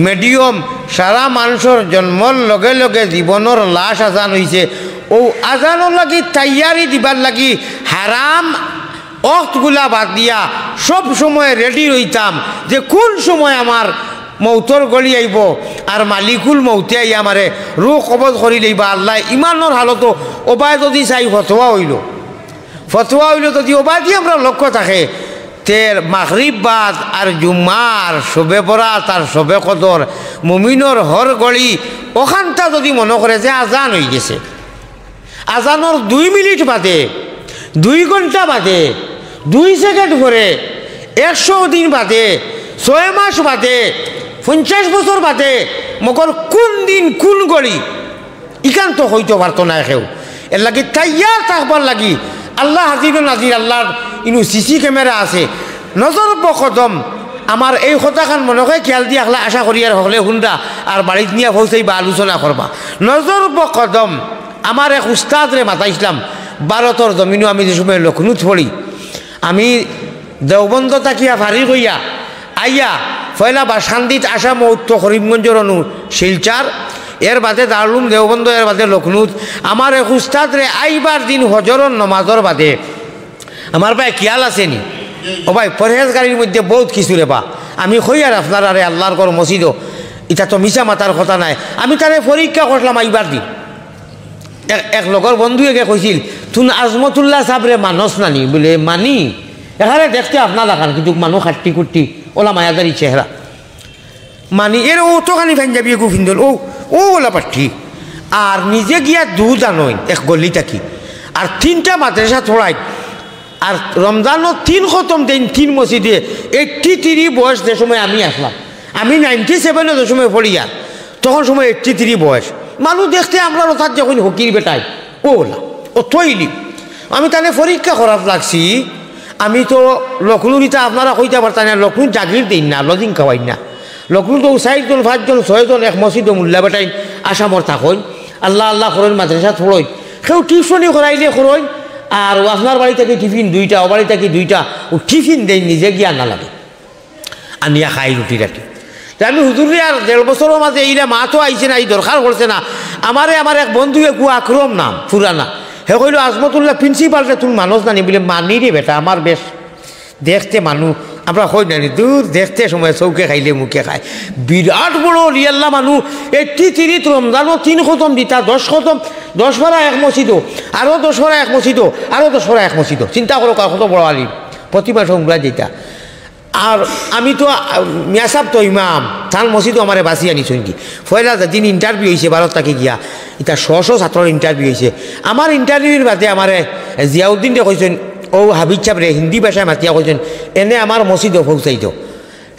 মিডিয়াম সারা মানুষের জন্মর লগে লগে জীবনের লাশ আজান হয়েছে ও আজানোর লাগি তৈয়ারি দিবার লাগি হারাম অক্তগুলা বাদ দিয়া সব সময় রেডি রইতাম যে কোন সময় আমার মৌতর গলি আইব আর মালিকুল মৌতে আই আমারে রু কবজ করি লইবা আল্লাহ ইমানোর হালতো ওবায় যদি চাই ফতোয়া হইল যদি ওবায় দিয়ে আমরা লক্ষ্য থাকে তের মাগরিব বাদ আর জুম্মার শবে বরাত আর শবে কদর মুমিনর হর গলি ওখানটা যদি মনে করে যে আজান হয়ে গেছে আজানোর 2 মিনিট বাদে 2 ঘন্টা বাদে 2 সেকেন্ড পরে 100 দিন বাদে 6 মাস বাদে 50 বছর বাদে মগর কোন দিন কোন গড়ি ইকান তো হইতে পারতো না কেউ এর লাগি তাইয়ার থাকবার লাগি আল্লাহ হাজির নাজির আল্লাহর ইনু সিসি ক্যামেরা আছে নজর বকদম আমার এই কথাখান মনে হয় খেয়াল দিয়ে আখলা আশা করি আর হলে হুন্ডা আর বাড়িতে নিয়ে পৌঁছাই বা আলোচনা করবা নজর বকদম আমার এক উস্তাদরে মাতাইছিলাম ভারতর জমিনও আমি যে সময় লখনৌত পড়ি আমি দেওবন্দ তাকিয়া ভারী হইয়া আইয়া পয়লা বা শান্তিত আসাম উত্তর করিমগঞ্জের অনু শিলচার এর বাদে দারুম দেওবন্দ এর বাদে লখনৌত আমার এক উস্তাদরে আইবার দিন হজরর নমাজর বাদে আমার ভাই খেয়াল আসেনি ও ভাই পরহেজগারির মধ্যে বহুত কিছু রে বা আমি কই আর আপনার আরে আল্লাহর কর মসজিদও এটা তো মিশা মাতার কথা নাই আমি তারে পরীক্ষা করলাম আইবার দিন এক লগর বন্ধু একে কইছিল তুন আজমতুল্লাহ সাবরে মানস নানি বলে মানি এখানে দেখতে আপনার লাগান কিন্তু মানুষ খাট্টি কুট্টি ওলা মায়াদারি চেহারা মানি এর ও তো খানি পাঞ্জাবি একু ফিন্দল ও ওলা পাঠি আর নিজে গিয়া দুধ আনই এক গলি থাকি আর 3টা মাদ্রাসা ছড়াই আর রমজানও 3 খতম দেন 3 মসজিদে 83 বয়স যে সময় আমি আসলাম আমি 97 যে সময় পড়ি আর তখন সময় 83 বয়স মানুষ দেখতে আমরা অর্থাৎ যখন হকির বেটাই ওলা ও তৈলি আমি তাহলে পরীক্ষা করার লাগছি আমি তো লখনৌরিতে আপনারা কইতে পারতেন না লখনৌ জাগির দিন না লজিং খাওয়াই না লখনৌ তো 4জন 5জন 6জন এক মসজিদে মূল্যা বেটাই আসামর থাকই আল্লাহ আল্লাহ করেন মাদ্রাসা থড়ই কেউ টিউশনই করাইলে করই আর আপনার বাড়ি থেকে টিফিন 2টা ও বাড়ি থেকে 2টা ও টিফিন দেয় নিজে গিয়া না লাগে আনিয়া খাই রুটি রাখি আমি হুজুরে আর 1.5 বছরের মাঝে এইটা মা তো আইছে না, এই দরকার করছে না। আমার এক বন্ধুকে গু আক্রম নাম ফুরানা, হে কইল আজমতুল্লাহ প্রিন্সিপালটা তুমি মানুষ জানি বলে, মানি রে বেটা, আমার বেশ দেখতে মানুষ, আমরা কই নানি দূর দেখতে সময় চৌকে খাইলে মুখে খায়, বিরাট বড় লিয়াল্লা মানুষ। 83 রমজানও 3 খতম দিতা, 10 খতম, 10 পারা 1 মসজিদও, আরও 10 পারা 1 মসজিদও, আরও 10 পারা 1 মসজিদও। চিন্তা করো কত বড় আলিম, প্রতি মাসে উমরা যেটা। আর আমি তো মিয়াসাব তো ইমাম, তার মসজিদও আমার বাঁচি আনিছেন কি। পয়লা যেদিন ইন্টারভিউ হয়েছে 12 তাকে গিয়া, এটা 100 ছাত্রের ইন্টারভিউ হয়েছে। আমার ইন্টারভিউর বাদে আমার জিয়াউদ্দিনরে কইছেন, ও হাবিজ সাহেব রে হিন্দি ভাষায় মাতিয়া কইছেন, এনে আমার মসজিদও পৌঁছাইত।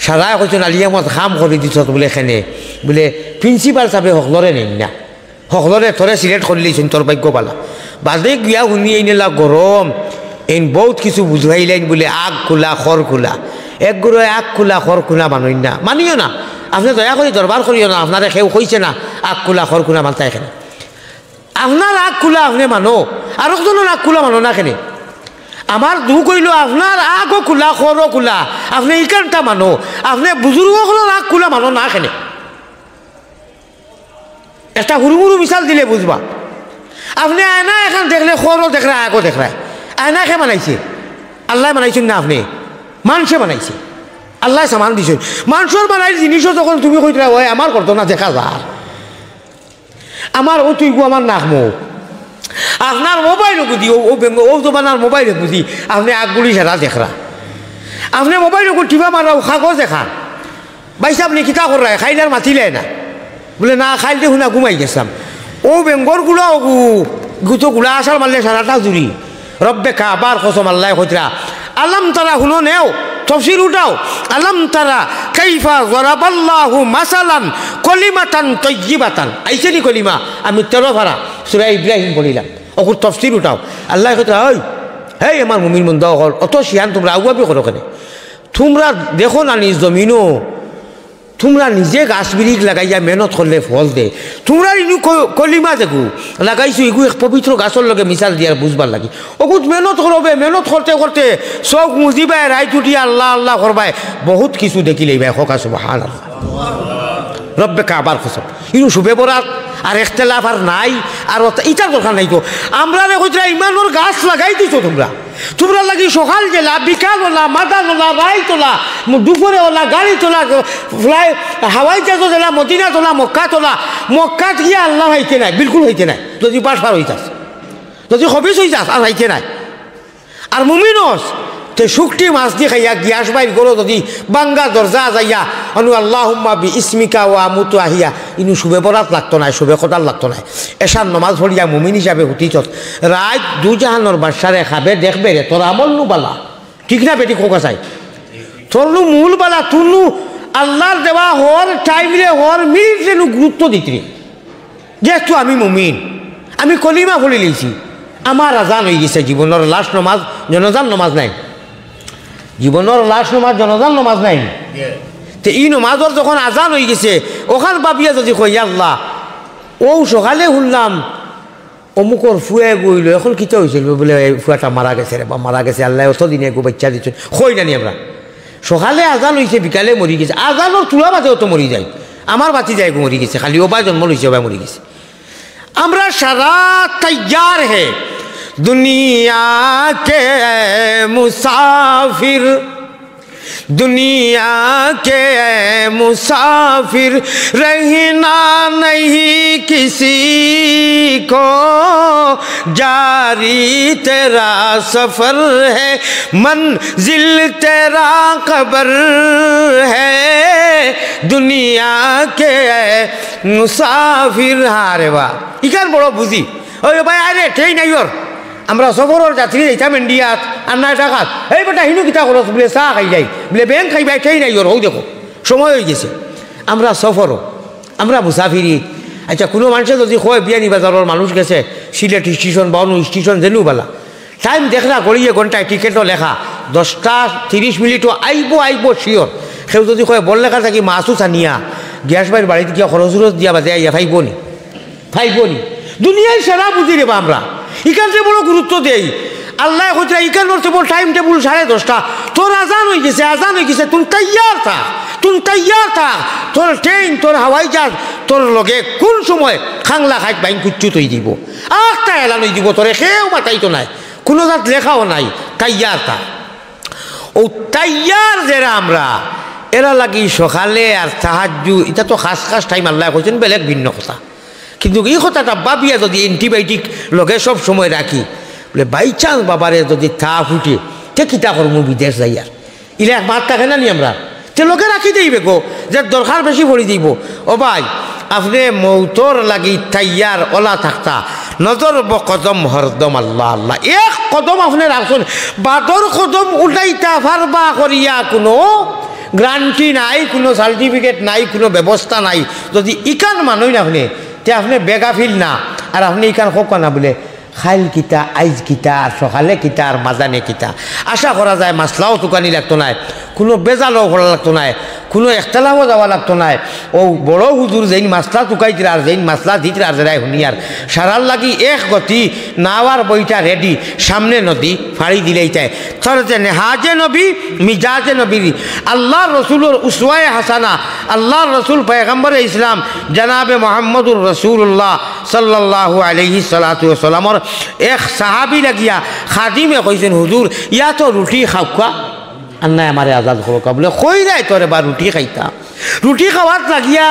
সারা কইছেন আলিয়ামত খাম করে দিছ বলে, এখানে বলে প্রিন্সিপাল সাহেবে সকলরে নেই না, সকলরে থরে সিলেক্ট করে দিয়েছেন, তোর ভাগ্য পালা। বাদে গিয়া শুনি এইনেলা গরম, এন বহুত কিছু বুঝাইলেন বলে, আগ খোলা খর খোলা, এক গুড়ে আগ খোলা খর খোলা মানুষ না, মানিও না। আপনি দয়া করে দরবার করিও না, আপনারা কেউ কইছে না আগ খোলা খর খোলা মানতা। এখানে আপনার আগ খোলা আপনি মানো, আর একজনের আগ খোলা মানো না। এখানে আমার দুঃখ হইল আপনার আগও খোলা খরও খোলা, আপনি এইখানটা মানো, আপনি বুজুর্গগুলোর আগ খোলা মানো না। এখানে একটা হুরুমুরু মিশাল দিলে বুঝবা। আপনি আয়না এখন দেখলে খরও দেখরা আগও দেখরায়, আয়না খে বানাইছে? আল্লাহ বানাইছেন না, আপনি মানুষে বানাইছে, আল্লাহ সামান দিছেন। মানুষের বানাই জিনিসও যখন তুমি কইতরা হয় আমার করতো না দেখা যার, আমার ও তুই আমার নাক মুখ, আপনার মোবাইলও বুঝি ও জমানার মোবাইলে বুঝি আপনি আগগুলি সেরা দেখরা, আপনি মোবাইলও টিপা মারা কাগজ দেখা বাইসা আপনি কিতা করায় খাইলার মাতিলে না বলে, না খাইলে শুনা ঘুমাই গেছিলাম। ও বেঙ্গরগুলো গুতোগুলা আসার মারলে সারাটা জুড়ি রব্বে কাবার কসম আল্লাহ কইতরা। আলম তারা শুনো নেও তফসির উঠাও, আলম তারা কাইফা যরাবাল্লাহু মাসালান কলিমাতান তাইয়্যিবাতান, আইছেনি কলিমা আমি 13 পারা সূরা ইব্রাহিম বলিলাম, ওকুর তফসির উঠাও। আল্লাহ কইতরা, ওই হেই আমার মুমিন বন্ধা হল, অত শিয়ান তোমরা আগুয়াবি করো কেন? তোমরা দেখো না নিজ জমিনও, তোমরা নিজে গাছ বিরিক লাগাইয়া মেহনত করলে ফল দে। তোমরা ইনু কলিমা দেখো লাগাইছো, এগু এক পবিত্র গাছের লগে মিশাল দিয়ার বুঝবার লাগি। অকুত মেহনত করবে, মেহনত করতে করতে চোখ মুজিবাই রাইত উঠি আল্লাহ আল্লাহ করবাই, বহুত কিছু দেখিলেই ভাই হকা সুবহানাল্লাহ রব্বে কাবার কসম। ইনু শুভে বরাত আর এখতেলাফ আর নাই, আর ইটার দরকার নাই তো। আমরা কইতরা ইমানোর গাছ লাগাই দিছো তোমরা, তোমরা লাগি সকাল গেলা, বিকাল ওলা, মাদান ওলা, রাইত ওলা, দুপুরে ওলা, গাড়ি তোলা, ফ্লাই হাওয়াই জাহাজ তোলা, মদিনা তোলা, মক্কা তোলা। মক্কাত গিয়ে আল্লাহ হাইতে নাই, বিলকুল হইতে নাই। যদি পাশ পার হইতাস, যদি হবিস হইতাস, আর হাইতে নাই। আর মুমিনস তে শুকটি মাছ দিয়ে খাইয়া গ্যাস বাইর করো, যদি বাঙ্গা দরজা যাইয়া অনু আল্লাহুম্মা বি ইসমিকা ওয়া আমুতু আহিয়া, ইনু শুভে বরাত লাগতো নাই, শুভে কদাল লাগতো নাই। এসার নমাজ পড়িয়া মুমিন হিসাবে হুতিত রাত দুজাহানোর বাসারে খাবে দেখবে রে, তোর আমল নু বালা, ঠিক না বেটি কোকা চাই? তোর নু মূল বালা, তোর নু আল্লাহর দেওয়া হর টাইমরে হর মিনিটে নু গুরুত্ব দিতি। যেহেতু আমি মুমিন, আমি কলিমা পড়ে লিয়েছি, আমার আজান হয়ে গেছে, জীবনের লাস্ট নমাজ জনজান নমাজ নাই, জীবনের লাস্ট নমাজ জনজান নমাজ নাই। তো এই নমাজর যখন আজান হয়ে গেছে, ওখান ভাবিয়া যদি কই আল্লাহ ও সকালে শুনলাম অমুকর ফুয়ে গইল, এখন কিতা হয়েছিল বলে ফুয়াটা মারা গেছে রে বা মারা গেছে, আল্লাহ অতদিনে গো বাচ্চা দিচ্ছেন, কই জানি আমরা সকালে আজান হয়েছে, বিকালে মরি গেছে। আজানোর তুলা বাজেও তো মরি যায়, আমার বাতি যায় মরি গেছে, খালি ওবা জন্ম লইছে ওবা মরি গেছে। আমরা সারা তৈয়ার হে দুনিয়া কে মুসাফির, दुनिया के मुसाफिर रहना नहीं किसी को, जारी तेरा सफर है मंजिल तेरा कब्र है, दुनिया के मुसाफिर। हारे बा इकान बड़ो बुझी ওই ভাই আরে ট্রেন আইর, আমরা সফরের যাত্রী যাইতাম ইন্ডিয়াত আর না টাকাত, এই বেটা হিনু কিতা করো বলে চা খাই যাই বলে ব্যাংক খাই ভাই ট্রেন আইর, ওই দেখো সময় হয়ে গেছে। আমরা সফরও, আমরা মুসাফিরি। আচ্ছা কোনো মানুষের যদি কয় বিয়ানি বাজারের মানুষ গেছে সিলেট স্টেশন বা অন্য স্টেশন জেনুবালা, টাইম দেখলা গড়িয়ে ঘন্টায় টিকেটও লেখা 10টা 30 মিনিটও আইব শিওর। সেও যদি কয় বল লেখা থাকি মাছও চানিয়া গ্যাস বাইর বাড়িতে গিয়া খরচ দিয়া বাজে আইয়া ফাইবনি দুনিয়ায় সেরা বুঝি রে বা আমরা এখানে বড় গুরুত্ব দেই। আল্লাহ কইরা ইকান টেবল টাইম টেবল 10:30 তোর আজান হয়ে গেছে তুই তৈয়ার থাক তোর ট্রেন তোর হাওয়াই জাহাজ তোর লগে কোন সময় খাংলা খাইত বাইন কুচ্ছু তৈ দিব আটটা এলান দিব তোরে কেউ মাতাইতো নাই কোনো জাত লেখাও নাই তৈয়ার থাক ও তৈয়ার যারা আমরা এরা লাগি সকালে আর সাহায্য এটা তো খাস টাইম আল্লাহ কইছেন বেলেগ ভিন্ন কথা কিন্তু এই কথাটা ভাবিয়া যদি অ্যান্টিবায়োটিক লগে সব সময় রাখি বলে বাই চান্স বাবারে যদি তা ফুটে তে কিতা করবো বিদেশ যাই আর ইলে এক মাত থাকে না নি আমরা তে লোকে রাখি দিইবে গো যে দরকার বেশি পড়ি দিব ও ভাই আপনি মৌতর লাগি তাইয়ার ওলা থাকতা নজর কদম হরদম আল্লাহ আল্লাহ এক কদম আপনি রাখছেন বাদর কদম উল্টাইতা ফারবা করিয়া কোনো গ্রান্টি নাই কোনো সার্টিফিকেট নাই কোনো ব্যবস্থা নাই যদি ইকান মানুষ না আপনি তে আপনি বেগাফিল না আর আপনি ইকান হোক না বলে খাইল কিতা আইজ কিতা আর সকালে কিতা আর মাজানে কিতা আশা করা যায় মাসলাও দোকানি লাগতো নাই কোনো বেজালও ভরা লাগতো নাই কোনো একতলাও যাওয়া লাগতো নাই ও বড় হুজুর যেইন মাসলা টুকাই দিল আর যেইন মাসলা দিতে আর যারাই শুনিয়ার সারার লাগি এক গতি নাওয়ার বইটা রেডি সামনে নদী ফাড়ি দিলেই চায় থরতে নেহাজে নবী মিজাজে নবী আল্লাহ রসুলের উসওয়ায়ে হাসানা আল্লাহ রসুল পয়গম্বর ইসলাম জনাবে মোহাম্মদুর রসুল্লাহ সাল্লাল্লাহু আলাইহি সাল্লাতু ওয়াসাল্লামর এক সাহাবি লাগিয়া খাদিমে কইছেন হুজুর ইয়া তো রুটি খাওয়া আর নাই আমারে আজাদ করোকা বলে কই নাই তোরে বা রুটি খাইতাম রুটি খাওয়াত লাগিয়া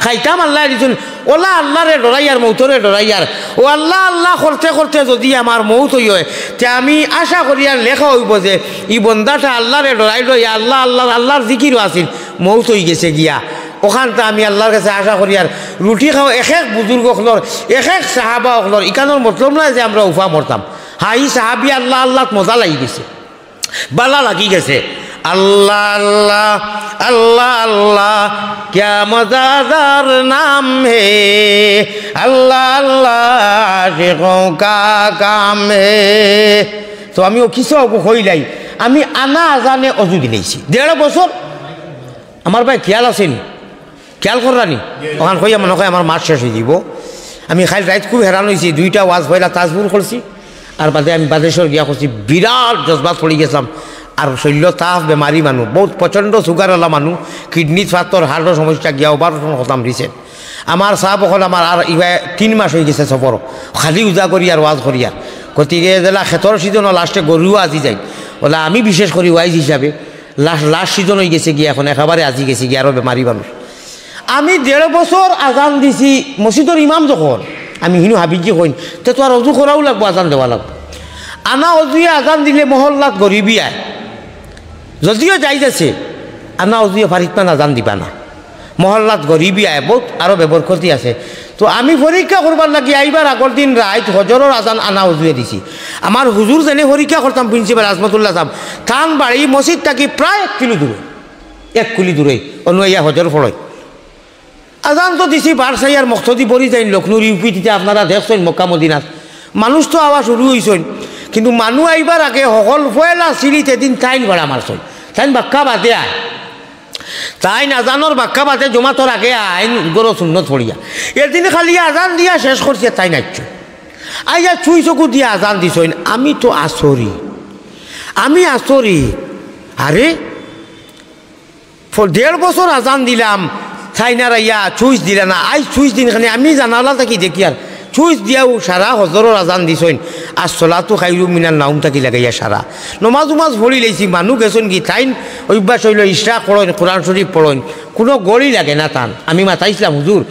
খাইতাম আল্লাহ দিছেন ওলা আল্লাহরে ডরাইয়ার মৌতরে ডরাইয়ার ও আল্লাহ আল্লাহ করতে করতে যদি আমার মৌত হয় তে আমি আশা করি আর লেখা হইব যে ই বন্দাটা আল্লাহরে ডরাইল আল্লাহ আল্লাহ আল্লাহর জিকিরও আছিল মৌত হয়ে গেছে গিয়া ওখানটা আমি আল্লাহর কাছে আশা করি আর রুটি খাও এক বুজুর্গ হলর এক সাহাবা হলর ইকানোর মতলব নাই যে আমরা উফা মরতাম হাই সাহাবি আল্লাহ আল্লাহ মজা লাগি গেছে বালা লাগি গেছে আল্লাহ আল্লাহ আল্লাহ আল্লাহ ক্যা মজাদার নাম হে আল্লাহ আল্লাহ শেখোं का काम है তো আমি ও কিছু হইলাই আমি আনা আজানে অজু দিলেছি 1.5 বছর আমার ভাই খেয়াল আছেনি খেয়াল করানি ওখান কইয়া মনে হয় আমার মাস শেষ হয়ে যাব আমি খালি রাত খুব হেরান হয়েছি 2টা ওয়াজ পয়লা তাজবুর করছি আর বাদে আমি বাদেশ্বর গিয়া করছি বিরাট জজবাত পড়ে গেছিলাম আর শৈল্য তাফ বেমারি মানুষ বহুত প্রচণ্ড সুগারওয়ালা মানুষ কিডনি ফাতর হার্টের সমস্যা গিয়া অপারেশন খতাম দিছে আমার চাহ বকল আমার আর ইবা 3 মাস হয়ে গেছে সফর খালি উজা করি আর ওয়াজ করি আর গতিকে যেলা খেতর সিজনও লাস্টে গরুও আজি যায় ওলা আমি বিশেষ করি ওয়াইজ হিসাবে লাস্ট সিজন হয়ে গেছে গিয়া এখন একেবারে আজি গেছে গিয়া আরও বেমারি মানুষ আমি 1.5 বছর আজান দিছি মসজিদর ইমাম যখন আমি হিনু হাবিজি কইন তো তো আর অজু করাও লাগবো আজান দেওয়া লাগবো আনা অজুয়ে আজান দিলে মহল্লাত গরিবি আয় যদিও যাইতেছে আনা অজুয়ে ফারিকমান আজান দিবা না মহল্লাত গরিবি আয় বহুত আরও বেবরকতি আছে তো আমি পরীক্ষা করবার লাগি আইবার আগর দিন রাত হজরের আজান আনা অজুয়ে দিছি আমার হুজুর যেনে পরীক্ষা করতাম প্রিন্সিপাল আজমতুল্লাহ সাহেব থান বাড়ি মসজিদ থাকি প্রায় 1 কিলো দূরে 1 কিলো দূরে অনুয়া হজর ফলয় আজান তো দিছি বারসাইয়ার মকসদি পড়ি যাই লক্ষ্ণৌর ইউপিটিতে আপনারা দেখছেন মক্কা মদিনাত মানুষ তো আওয়া শুরু হয়েছেন কিন্তু মানুষ আইবার আগে সকল পয়লা সিঁড়িতে দিন টাইল ভাড়া মারছেন তাই বাক্কা বাদে আয় তাই আজানোর বাক্কা বাদে জমাতর আগে আইন গরো সুন্নত পড়িয়া এদিন খালি আজান দিয়া শেষ করছে তাই নাচছ আইয়া ছুঁই চকু দিয়া আজান দিছেন আমি তো আসরি আরে 1.5 বছর আজান দিলাম খাইনারা ইয়া চুইস দিলে না আই চুইস দিন খানি আমি জানালা থাকি দেখি আর চুইস দিয়াও সারা হজরের আজান দিছইন আর চলাতো খাইলু মিনার নাউম থাকি লাগাইয়া সারা নমাজ উমাজ ভরি লাইছি মানুষ গেছেন কি তাইন অভ্যাস হইল ইশরাক পড়েন কোরআন শরীফ পড়েন কোনো গড়ি লাগে না টান আমি মাতাইছিলাম হুজুর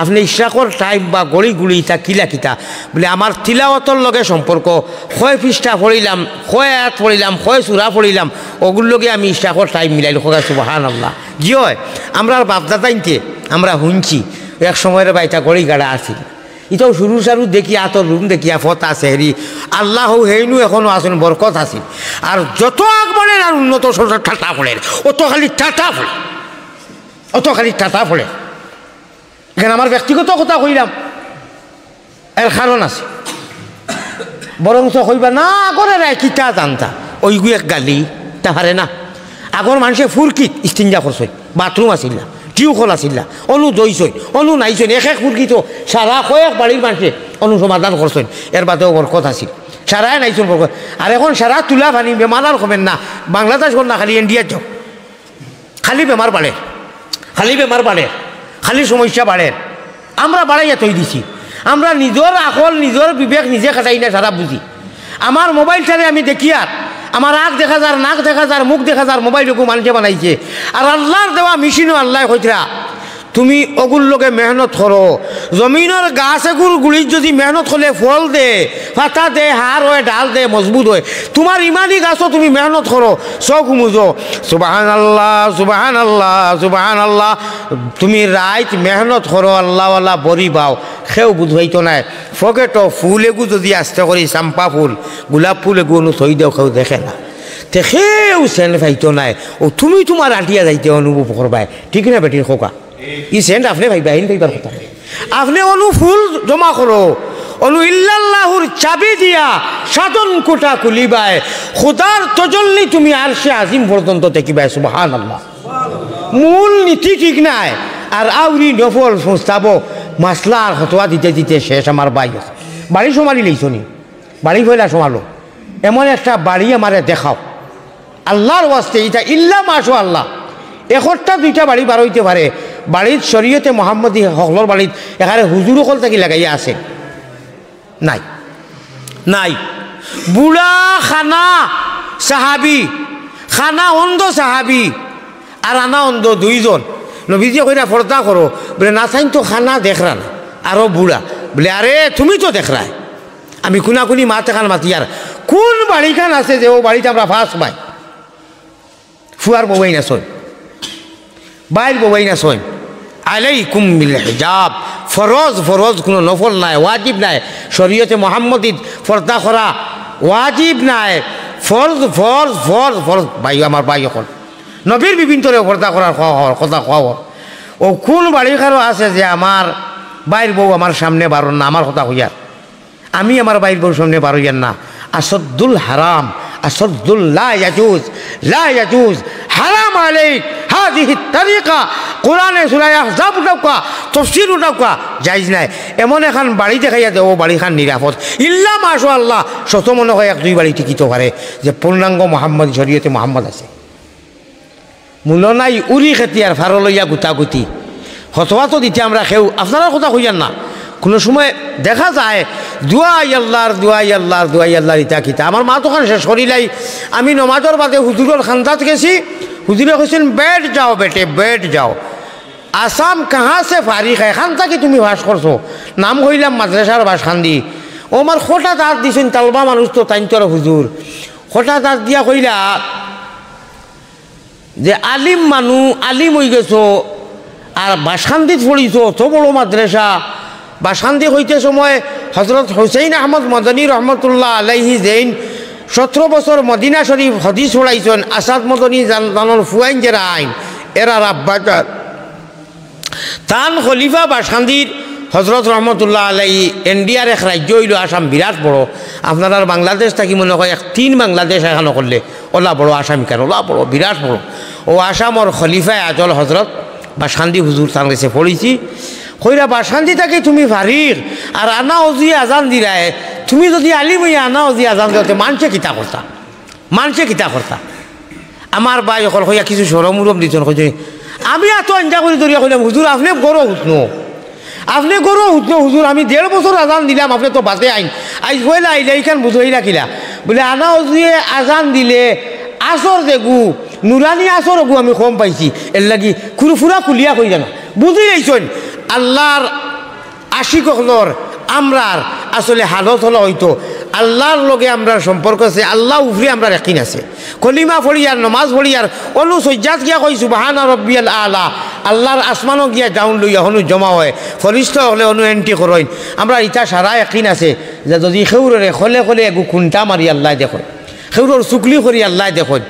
আপনি ইশরাকর টাইম বা গড়িগুলি ইতা কিলা কিতা বলে আমার তিলাওয়াতর লগে সম্পর্ক 6 পৃষ্ঠা পড়িলাম 6 আয়াত পড়িলাম 6 সূরা পড়িলাম ওগুলোর লগে আমি ইশরাকর টাইম মিলাইল খোকা সুবহানাল্লাহ জি হয় আমরা বাপদাদাইনতে আমরা শুনছি এক সময়ের বাইটা গড়ি গাড়া আছে এটাও শুরু সারু দেখি আতর রুম দেখি ফত আছে হেরি আল্লাহ হেইনু এখনও আসেন বরকত আছে আর যত আগ বলেন আর উন্নত সরকার ঠাটা পড়ে অত খালি টাটা পড়ে এখানে আমার ব্যক্তিগত কথা কইলাম এর কারণ আছে বরঞ্চ কইবা না আগরে রায় কিতা জানতা ওইগু এক গালি তাহারে না আগর মানুষে ফুরকিত ইস্তিনজা করছই বাথরুম আসিল না টিউকল আসিল না অনু দইছই অনু নাইছই এক ফুরকি তো সারা কয়েক বাড়ির মানুষে অনু সমাধান করছই এর বাদেও বরকত আসিল সারায় নাইছুন বরকত। আর এখন সারা তুলা পানি বেমার আর কমেন না, বাংলাদেশ কর না খালি ইন্ডিয়ার যাও, খালি বেমার বাড়ে, খালি বেমার বাড়ে, খালি সমস্যা বাড়ে। আমরা বাড়াইয়া তৈ দিছি, আমরা নিজের আকল নিজের বিবেক নিজে খাটাই না সারা বুঝি। আমার মোবাইলটারে আমি দেখি আর আমার আখ দেখা যার, নাক দেখা যার, মুখ দেখা যার মোবাইলটুকু মানুষে বানাইছে। আর আল্লাহর দেওয়া মেশিনও আল্লাহ কইরা তুমি ওগুর লোকে মেহনত করো, জমিনের গাছ এগুর গুড়ির যদি মেহনত করলে ফল দে, পাতা দে, হার হয়, ডাল দে, মজবুত হয়। তোমার ইমানি গাছও তুমি মেহনত করো, চোখ মুজো, সুবাহান আল্লাহ সুবাহান আল্লাহ সুবাহান আল্লাহ। তুমি রাইত মেহনত করো, আল্লাহ আল্লাহ বরি পাও, সেও বুঝাইতো নাই। ফকেটো ফুল এগু যদি আস্তে করি চাম্পা ফুল, গোলাপ ফুল এগু অনু থই দেও, কেউ দেখে না, তে সেও চেন পাইতো নাই। ও তুমি তোমার আটিয়া যাইতে অনুভব করবাই, ঠিক না বেটির খোকা? ই সেন্ট আপনি ভাইবা, আইন ভাইবার কথা। আপনি অনু ফুল জমা করো, অনু ইল্লাল্লাহুর চাবি দিয়া সাধন কোটা খুলিবাই, খোদার তজল্লি তুমি আর সে আজিম পর্যন্ত দেখিবাই। সুবহানাল্লাহ। মূল নীতি ঠিক নাই, আর আউরি নফল সংস্থাব মাসলার হতোয়া দিতে দিতে শেষ। আমার বাই বাড়ি সমালি লইছনি, বাড়ি ফেলা সমালো, এমন একটা বাড়ি আমারে দেখাও আল্লাহর ওয়াস্তে। এটা ইল্লা মাশা আল্লাহ, একটা দুইটা বাড়ি বার হইতে পারে। বাড়ির শরীয়তে মোহাম্মদী হকলর বাড়িত এখানে হুজুর হল থাকি লাগাইয়া আছে নাই? নাই। বুড়া খানা সাহাবি, খানা অন্ধ সাহাবি আর আনা অন্ধ দুইজন। নবীজি কইরা ফর্দা করো বলে, না চাইন তো খানা দেখরা না, আরো বুড়া বলে, আরে তুমি তো দেখরাই। আমি কুনাকুনি মাতে খান মাতি, আর কোন বাড়িখান আছে যে ও বাড়িতে আমরা ফার্স্ট পাই? ফুয়ার বউই না শোন, বাইর বউই না শোন। আলাইকুম বিল হিজাব, ফরজ ফরজ কোনো নফল নাই, ওয়াজিব নাই। শরীয়তে মোহাম্মদীর পর্দা করা ওয়াজিব নাই, ফরজ ফরজ ফরজ ফরজ। ভাই আমার ভাই এখন নবীর বিভিন্ন পর্দা করার কথা খাওয়া। ও কোন বাড়িখারও আছে যে আমার বাইর বউ আমার সামনে বারণ না, আমার কথা হইয়ার, আমি আমার বাইর বউর সামনে বারইয়ার না। আসদ্দুল হারাম, আসদ্দুল লা ইয়াজুজ, লা ইয়াজুজ, হারাম আলাইক হাযিহি তারিকা। কোরআনে সূরা আহজাব উঠাওকা, তাফসীর উঠাওকা, জায়েজ নাই। এমন এখন বাড়ি দেখাইয়া দেও বাড়িখান নিরাপদ। ইল্লা মাশা আল্লাহ, শত মনে হয় এক দুই বাড়ি টিকিতে পারে যে পূর্ণাঙ্গ মোহাম্মদ শরীয়তে মোহাম্মদ আছে। মূল নাই উড়ি খেতি আর ফারো লইয়া গুতাগুতি হতোয়া তো দিতে আমরা খেউ। আপনারা কথা কইয়ান না, কোনো সময় দেখা যায় দুয়াই আল্লাহর দুয়াই আল্লাহর দুয়াই আল্লাহর ইতা কিতা। আমার মা তখন শেষ করিলাই, আমি নমাজের বাদে হুজুরের খান্দাত গেছি, হুজুরে কইছেন বেড যাও বেটে বেড যাও, আসাম কাহা সে ফারিক এখান থেকে তুমি বাস করছো? নাম কইলাম মাদ্রাসার বাস খান্দি। ও আমার খোটা দাঁত দিছেন, তালবা মানুষ তো তাইন তোর হুজুর। খোটা দাঁত দিয়া কইলা যে আলিম মানু আলিম হয়ে গেছো আর বাসখান্দিত পড়িছ, অত বড় মাদ্রাসা। বাসখান্দি হইতে সময় হজরত হুসেইন আহমদ মদনী রহমতুল্লাহ আলাইহি জৈন 17 বছর মদিনা শরীফ হদিস পড়াইছেন। আসাদ মদনী জানর ফুয়াইন যারা আইন এরা রাব্বাজার তান খলিফা বাসখান্দির হজরত রহমতুল্লাহ আলাইহি। ইন্ডিয়ার এক রাজ্য হইল আসাম, বিরাট বড়। আপনার বাংলাদেশ থাকি মনে হয় তিন বাংলাদেশ এখানে করলে ওলা বড়, আসাম কেন ওলা বড়, বিরাট বড়। ও আসামর খলিফায় আজল হজরত বাসখান্দি হুজুর তার কাছে পড়েছি। কইরা বাসখান্দি থাকি তুমি ফারিক আর আনা অজি আজান দিলায়, তুমি যদি আলিম হইয়া আনা অজি আজান দিতে মানুষে কিতা করতা, মানুষে কিতা করতা? আমার ভাই অকল কইয়া কিছু সরম উরম দিতেন। কইছে আমি এত আঞ্জা করে ধরিয়া কইলাম, হুজুর আপনি গরো হুতনো, আপনি গরো হুতনো হুজুর, আমি 1.5 বছর আজান দিলাম, আপনি তো বাদে আইন আইস বইলা আইলা এইখান বুঝাই রাখিলা বলে আনা অজিয়ে আজান দিলে আসর দেখু নুরানি আসর গু আমি কম পাইছি, এর লাগি ফুরা কুলিয়া কই জানা বুঝি যাইছেন। আল্লাহর আশিক হলর আমরার আসলে হালত হলো হয়তো আল্লাহর লগে আমরা সম্পর্ক আছে, আল্লাহ উফরে আমরা রাখিন আছে। কলিমা ফড়িয়ার নমাজ ফড়িয়ার অনু সজ্জাত গিয়া কই সুবহানা রব্বিয়াল আলা, আল্লাহর আসমানও গিয়া ডাউন লইয়া হনু জমা হয়, ফরিস্ত হলে অনু এন্ট্রি করইন। আমরা ইটা সারা একদিন আছে যে যদি খেউরে খলে খলে এগু খুন্টা মারি আল্লাহ দেখুন, খেউরর চুকলি করি আল্লাহ দেখুন।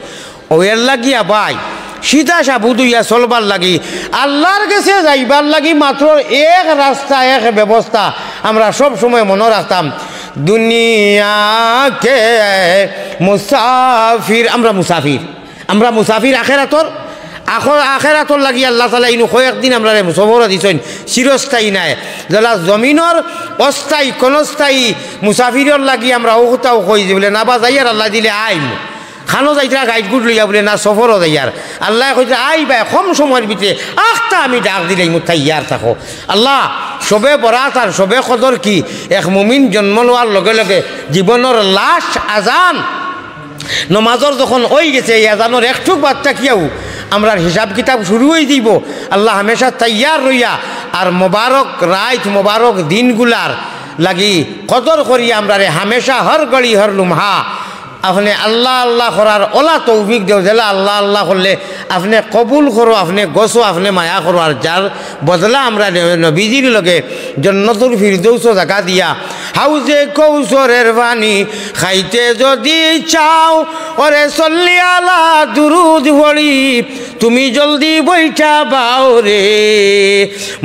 ও এর লাগিয়া ভাই সীতা সাবুদ ইয়া চলবার লাগি আল্লাহর কাছে যাইবার লাগি মাত্র এক রাস্তা এক ব্যবস্থা আমরা সব সময় মনে রাখতাম, দুনিয়াকে মুসাফির, আমরা মুসাফির, আমরা মুসাফির আখেরাতর। আখেরাতর লাগি আল্লাহ তাআলা ইনু কয়েকদিন আমরা সবর দিছেন চিরস্থায়ী নাই যারা জমিনের অস্থায়ী ক্ষণস্থায়ী মুসাফিরর লাগি আমরা ওটাও কই যে বলে না বা যাইয়ার আল্লাহ দিলে আইম খানো যাইতরা গাইড গুড লইয়া বলে না সফরও যাইয়ার আল্লাহ কইতে আই ভাই কম সময়ের ভিতরে আখটা আমি ডাক দিলেই মুথাই ইয়ার থাকো আল্লাহ সবে বরাত আর সবে কদর কি এক মুমিন জন্ম লওয়ার লগে লগে জীবনের লাস্ট আজান নমাজর যখন ওই গেছে এই আজানোর একটুক বাচ্চা কিয়াও আমরা হিসাব কিতাব শুরু হয়ে দিব আল্লাহ হামেশা তৈয়ার রইয়া আর মোবারক রাত মোবারক দিনগুলার লাগি কদর করিয়া আমরা রে হামেশা হর গড়ি হর লুমহা আপনি আল্লাহ আল্লাহ করার ওলা তৌফিক দেও জেলা আল্লাহ আল্লাহ করলে আপনি কবুল করো আপনি গছো আপনি মায়া করো আর যার বদলা আমরা নবীজির লগে জন্নতুল ফিরদৌস জায়গা দিয়া হাউজে কৌশরের পানি খাইতে যদি চাও ওরে চল্লি আলা দুরুদ ভরি তুমি জলদি বইটা বাও রে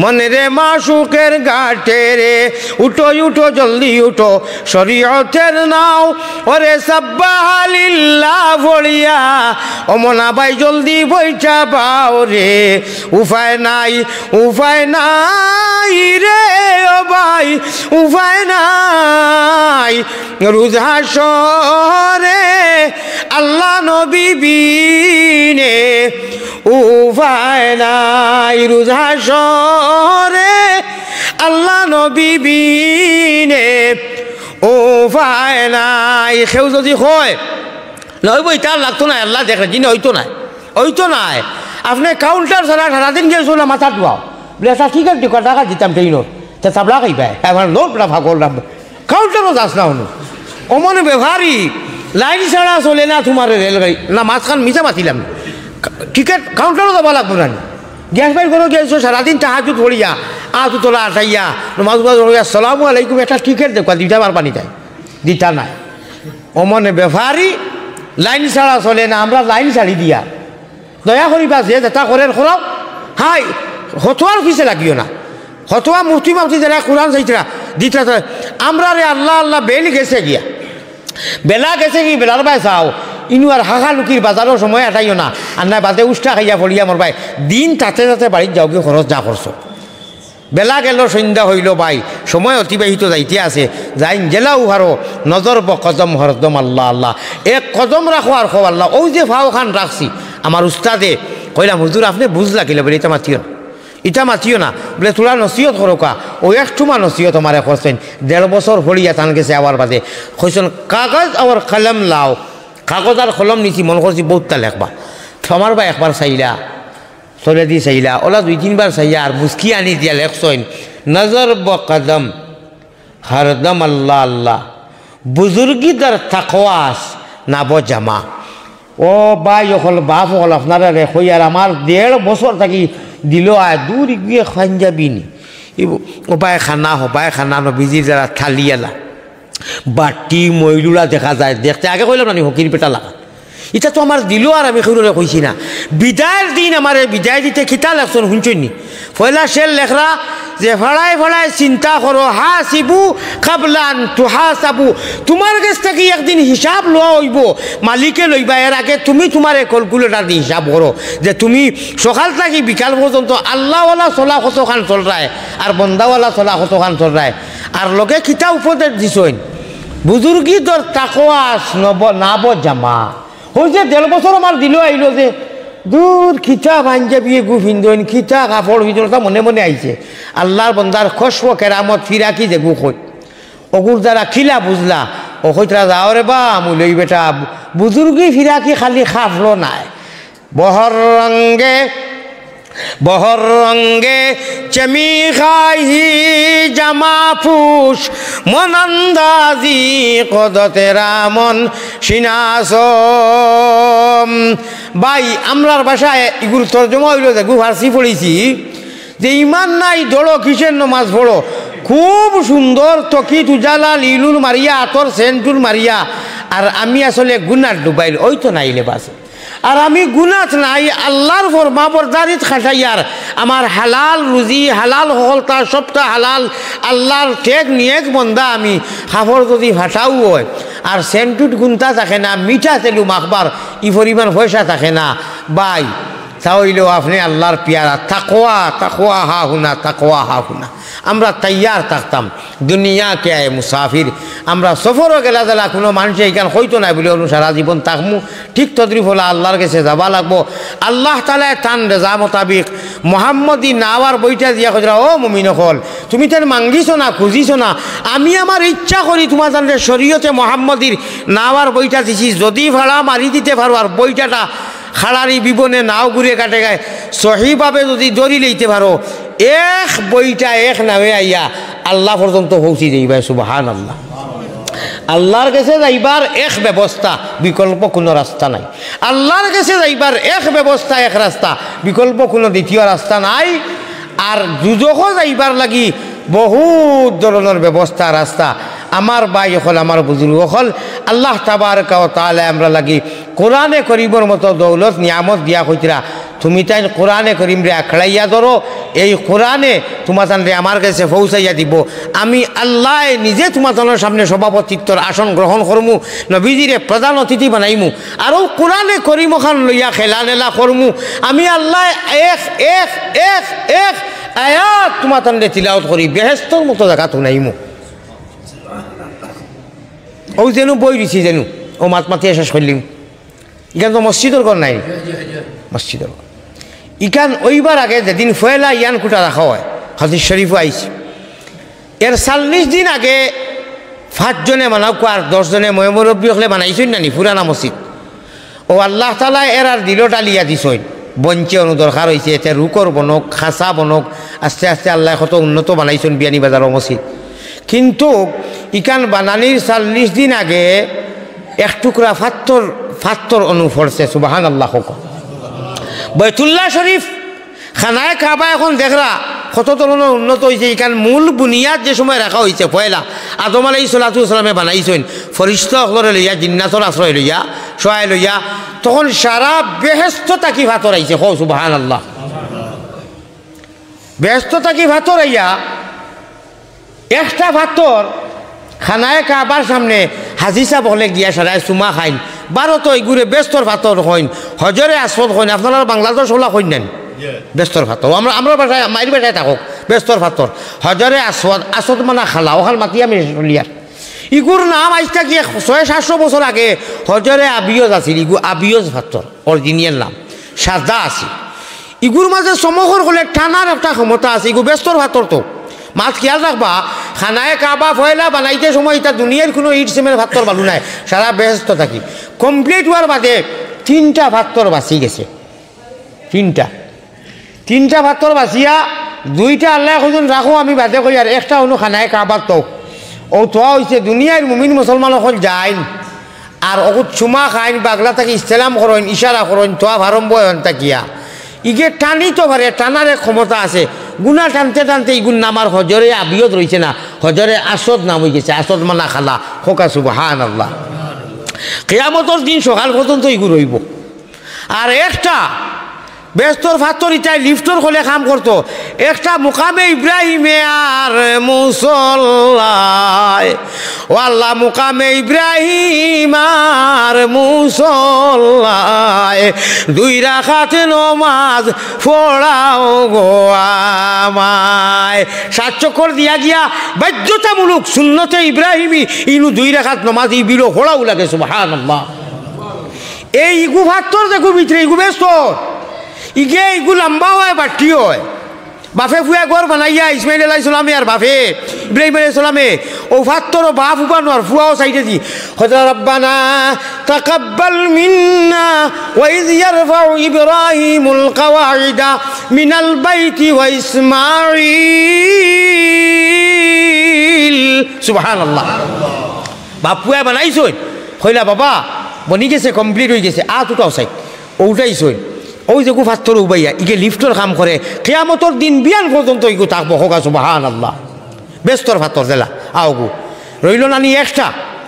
মনে রে মাসুকের ঘাটে রে উঠো উঠো জলদি উঠো শরীয়তের নাও ওরে সাব্বাহালিল্লাহ বলিয়া অমনা ভাই জলদি বইটা পাও রে উপায় নাই রে ও ভাই উপায় নাই রোজ হাসরে আল্লাহ নবী বিনে উপায় নাই রোজ হাসরে আল্লাহ নবী বিনে উপায় নাই সেও যদি হয় নইব এটা লাগতো না আল্লাহ দেখে যিনি হইতো নাই আপনি কাউন্টার ছাড়া সারাদিন গেছিল না মাথা ধোয়াও বলে আচ্ছা ঠিক আছে টাকা দিতাম ট্রেইনত তা চাবলা খাইবাই আমার লোকটা ভাগর কাউন্টারও যাস না হলো অমন ব্যবহারই লাইন ছাড়া চলে না তোমার রেলগাড়ি না মাঝখান মিশা মাতিলাম টিকেট কাউন্টারও যাবা লাগবো না গ্যাস বাইর করে গেছো সারাদিন তাহাজুদ পড়িয়া আজু তোলা আটাইয়া নমাজ আসসালামু আলাইকুম একটা টিকেট দেখবা দিটা বার পানি দেয় দিতা নাই অমনে ব্যবহারই লাইন ছাড়া চলে না আমরা লাইন ছাড়ি দিয়া দয়া করিবা যে যেটা করেন করাও হাই হতোয়ার পিছে লাগিও না হতোয়া মুফতি মাফতি যারা কোরআন চাইতরা দিতা আমরা রে আল্লাহ আল্লাহ বেল গেছে গিয়া বেলা গেছে কি বেলার বাই চাও ইনু আর হাঁকালুকির বাজারের সময় আটাইও না আর নাই বাদে উষ্টা খাইয়া পড়িয়া মর ভাই দিন তাতে তাতে বাড়ির যাও কি খরচ যা করছো বেলা গেল সন্ধ্যা হইল ভাই সময় অতিবাহিত যাইতে আছে যাইন জেলাও হারো নজর কদম হরদম আল্লাহ আল্লাহ এক কদম রাখো আর খো আল্লাহ ওই যে ফাও খান রাখছি আমার উস্তাদে কইলাম হুজুর আপনি বুঝলা কিলে বলে এটা মাতিও না বলে তোরা নসিহত করো কা ও একটুমা নসিহত আমারে করছেন 1.5 বছর ভরিয়া টান গেছে আবার বাদে কইছেন কাগজ আর কলম লাও কাগজ আর কলম নিছি মন করছি বহুতটা লেখবা আমার বা একবার চাইলা চলে দি চাইলা ওলা 2-3 বার চাইয়া আর মুস্কি আনি দিয়া লেখছেন নজর বকদম হরদম আল্লাহ আল্লাহ বুজুর্গি দার তাকওয়াস নাব জামা ও ভাই হল বাপ হল আপনারা রেখো আর আমার 1.5 বছর থাকি দিল আয় দূর গিয়ে খান যাবিনি ও বাই খানা নবীজির যারা থালিয়ালা বাটি ময়লুরা দেখা যায় দেখতে আগে কইলাম না হকির পেটা লাগা এটা তো আমার দিল আর আমি খেউরে কইছি না বিদায়ের দিন আমার বিদায় দিতে খিতা লাগছেন শুনছনি পয়লা শেল লেখরা যে ফড়ায় ফড়ায় চিন্তা করো হাসিবু কাবলান তুহাসাবু তোমার কাছ থেকে একদিন হিসাব লওয়া হইব মালিকে লইবা এর আগে তুমি তোমার ক্যালকুলেটর দিয়ে হিসাব করো যে তুমি সকাল থেকে বিকাল পর্যন্ত আল্লাহওয়ালা চলা কতখান চল রায় আর বন্দাওয়ালা চলা কতখান চল রায় আর লগে খিতা উপদেশ দিছইন বুজুর্গি তোর তাকওয়াস নাব জামা হয়েছে 1.5 বছর আমার দিল আইল যে দূর খিচা পাঞ্জাবি গু ভিন্দন খিচা কাপড় ভিতরটা মনে মনে আইছে আল্লাহর বন্দার খসব কেরামত ফিরাকি যে গু কই অগুর দ্বারা খিলা বুঝলা ও কইতরা যাও রে বা মুলই বেটা বুজুর্গি ফিরাকি খালি খাফলো নাই বহর রঙ্গে চমি খাহি জামা ফুস মনন্দাজি কদতে রামন সিনাস ভাই আমরার বাসায় এগুলো তর্জমা হইল যে গু ফার্সি পড়েছি যে ইমান নাই দৌড়ো কিসের নমাজ পড়ো খুব সুন্দর তকি তুজালা লিলুল মারিয়া আতর সেন্টুল মারিয়া আর আমি আসলে গুনার ডুবাইল ওই তো নাইলে বাসে আর আমি গুনাত নাই আল্লাহর ফরমা বরদারিত খাটাইয়ার আমার হালাল রুজি হালাল হলতা সবটা হালাল আল্লাহর ঠেক নিয়েক বন্দা আমি খাফড় যদি ফাটাও হয় আর সেন্টুট গুনতা থাকে না মিঠা তেলু মাখবার ই পরিমাণ পয়সা থাকে না ভাই তা হইলেও আপনি আল্লাহর পিয়ারা তাকওয়া তাকওয়া হা হুনা তাকওয়া হা হুনা আমরা তৈয়ার থাকতাম দুনিয়া কে আয় মুসাফির আমরা সফরও গেলা দিলা কোনো মানুষ এইখান হইতো না বলে অনু সারা জীবন থাকমু ঠিক তদ্রিফ হলে আল্লাহর কাছে যাবা লাগবো আল্লাহ তালায় তান রেজা মোতাবিক মোহাম্মদী নাওয়ার বইটা দিয়া কইরা ও মুমিন হল তুমি তার মাঙ্গিছো না খুঁজিছো না আমি আমার ইচ্ছা করি তোমার তাদের শরীয়তে মোহাম্মদীর নাওয়ার বইটা দিছি যদি ভাড়া মারি দিতে পারো আর বইটাটা খাড়ারি বিবনে নাও ঘুরে কাটে গায় সহিভাবে যদি দড়ি লইতে পারো এক বইটা এক নামে আইয়া আল্লাহ পর্যন্ত পৌঁছি যাইবা সুবহানাল্লাহ আল্লাহর কাছে যাইবার এক ব্যবস্থা বিকল্প কোনো রাস্তা নাই আল্লাহর কাছে যাইবার এক ব্যবস্থা এক রাস্তা বিকল্প কোনো দ্বিতীয় রাস্তা নাই আর দুজখও যাইবার লাগি বহুত ধরনের ব্যবস্থা রাস্তা আমার ভাই হল আমার বুজুর্গ হল আল্লাহ তাবারকা ওয়া তাআলা আমরা লাগি কোরআনে করিমর মতো দৌলত নিয়ামত দিয়া কইতরা তুমি তাই কোরআনে করিম রে আখড়াইয়া ধরো এই কোরআনে তোমার রে আমার কাছে পৌঁছাইয়া দিব আমি আল্লাহ নিজে তোমার সামনে সভাপতিত্বর আসন গ্রহণ করমু নবীজিরে প্রধান অতিথি বানাইমু আর কোরআনে করিমখান লইয়া খেলা নেলা করমু আমি আল্লাহ এক এক এক এক আয়াত তোমার রে তিলাওয়াত করি বেহেশতর মতো জায়গা তুনাইমু ও যেন বই দিছি যেন ও মাতিয়ে শেষ করলিম ইখান তো মসজিদর ঘর নাই মসজিদর ঘর ইখান ওইবার আগে যেদিন ফয়লা ইয়ান কুটা রাখা হয় হাদিস শরীফও আইছে এর 40 দিন আগে 5 জনে মানাও আর 10 জনে মুরব্বী হলে বানাইছেন না নি পুরানা মসজিদ ও আল্লাহ তাআলা এর আর দিলটা লিয়া দিছেন বঞ্চে অনু দরকার হয়েছে এতে রুকর বনক খাসা বনক আস্তে আস্তে আল্লাহ কত উন্নত বানাইছেন বিয়ানি বাজার মসজিদ কিন্তু ইকান বানানির 40 দিন আগে এক টুকরা ফাত্তর অনু পড়ছে সুবহানাল্লাহ বাইতুল্লাহ শরীফ খানায় কাবা এখন দেখরা কত ধরনের উন্নত হয়েছে এখান মূল বুনিয়াদ যে সময় রাখা হয়েছে পয়লা আদম আলাইহিস সালাতু ওয়াসালামে বানাইছেন ফরিশতা হলরে লইয়া জিন্নাতর আশ্রয় লইয়া সহায় লইয়া তখন সারা বেহেশত তাকি ভাতর আইছে হো সুবহানাল্লাহ বেহেশত তাকি ভাতর আইয়া একটা ভাতর খানায় কাবার সামনে হাজিসা বলে গিয়া সারায় চুমা খাইন 12 তো এগুলো ব্যস্তর ভাতর হইন হজরে আসফদ হইন আপনারা বাংলাদেশ ওলা হইন নেন ব্যস্তর ভাতর আমরা বাসায় মায়ের বেটায় থাকুক ব্যস্তর ভাতর হজরে আসদ মানে খালা ওখান মাতি আমি লিয়ার ইগুর নাম আজটা গিয়ে 600-700 বছর আগে হজরে আবিয়জ আছিল ইগু আবিয়জ ভাতর অরিজিনাল নাম সাজা আছিল ইগুর মাঝে সমহর হলে টানার একটা ক্ষমতা আছে ইগু ব্যস্তর ভাতর তো মাছ খেয়াল রাখবা খানায় কাবা ফয়লা বানাইতে সময় এটা দুনিয়ার কোনো ইট সিমের ভাতর বালু নাই সারা ব্যস্ত থাকি কমপ্লিট হওয়ার বাদে 3টা ভাতর বাঁচি গেছে 3টা ভাতর বাঁচিয়া 2টা আল্লাহ খুঁজুন রাখো আমি বাদে কই আর একটা অনু খানায় কাবার তো ও তোয়া হয়েছে দুনিয়ার মুমিন মুসলমান সকল যাইন আর অকুত চুমা খাইন বাগলা থাকি ইসলাম করেন ইশারা করেন তোয়া ভারম্ভ হন তাকিয়া ইগে টানি তো পারে টানার এক ক্ষমতা আছে গুনা টানতে টানতে ইগুন নামার হজরে আবিয়ত রয়েছে না হজরে আসদ নাম হয়ে গেছে আসদ মানা খালা খোকা সুবহানাল্লাহ কিয়ামতের দিন সকাল পর্যন্ত ইগু রইব আর একটা ব্যস্তর ফাত্তর ইটাই লিফটর হলে কাম করতো একটা মুকামে ইব্রাহিমে আর মুসল্লায় ও আল্লাহ মুকামে ইব্রাহিম আর মুসল্লায় 2 রাকাত নমাজ পড়াও গো আমায় 7 চক্কর দিয়া গিয়া বাধ্যতামূলক সুন্নতে ইব্রাহিমি ইনু 2 রাকাত নমাজ ই বিলো পড়াও লাগে সুবহানাল্লাহ এই ইগু ফাত্তর দেখো ভিতরে ইগু ব্যস্ত ইগে ইগু লম্বা হয় বাটি হয় বাফে ফুয়া ঘর বানাইয়া ইসমাইল আলাইহিস সালামে আর বাফে ইব্রাহিম আলাইহিস সালামে ও ফাত্তর বাপ উপানো আর ফুয়াও সাইডে দি হযরত রব্বানা তাকাব্বাল মিন্না ওয়া ইয ইয়ারফাউ ইব্রাহিমুল কওয়াইদা মিনাল বাইতি ওয়া ইসমাঈল সুবহানাল্লাহ বাপ ফুয়া বানাইছই কইলা বাবা বনি গেছে কমপ্লিট হয়ে গেছে তুটাও সাইড ওটাইছই ওই যে ফাত্তর উবাইয়া ইগে লিফটর কাম করে কিয়ামতের দিন বিয়ান পর্যন্ত ইগু থাকবো হোক সুবহানাল্লাহ ব্যস্তর ফাত্তর জেলা আওগু রইল নানি একটা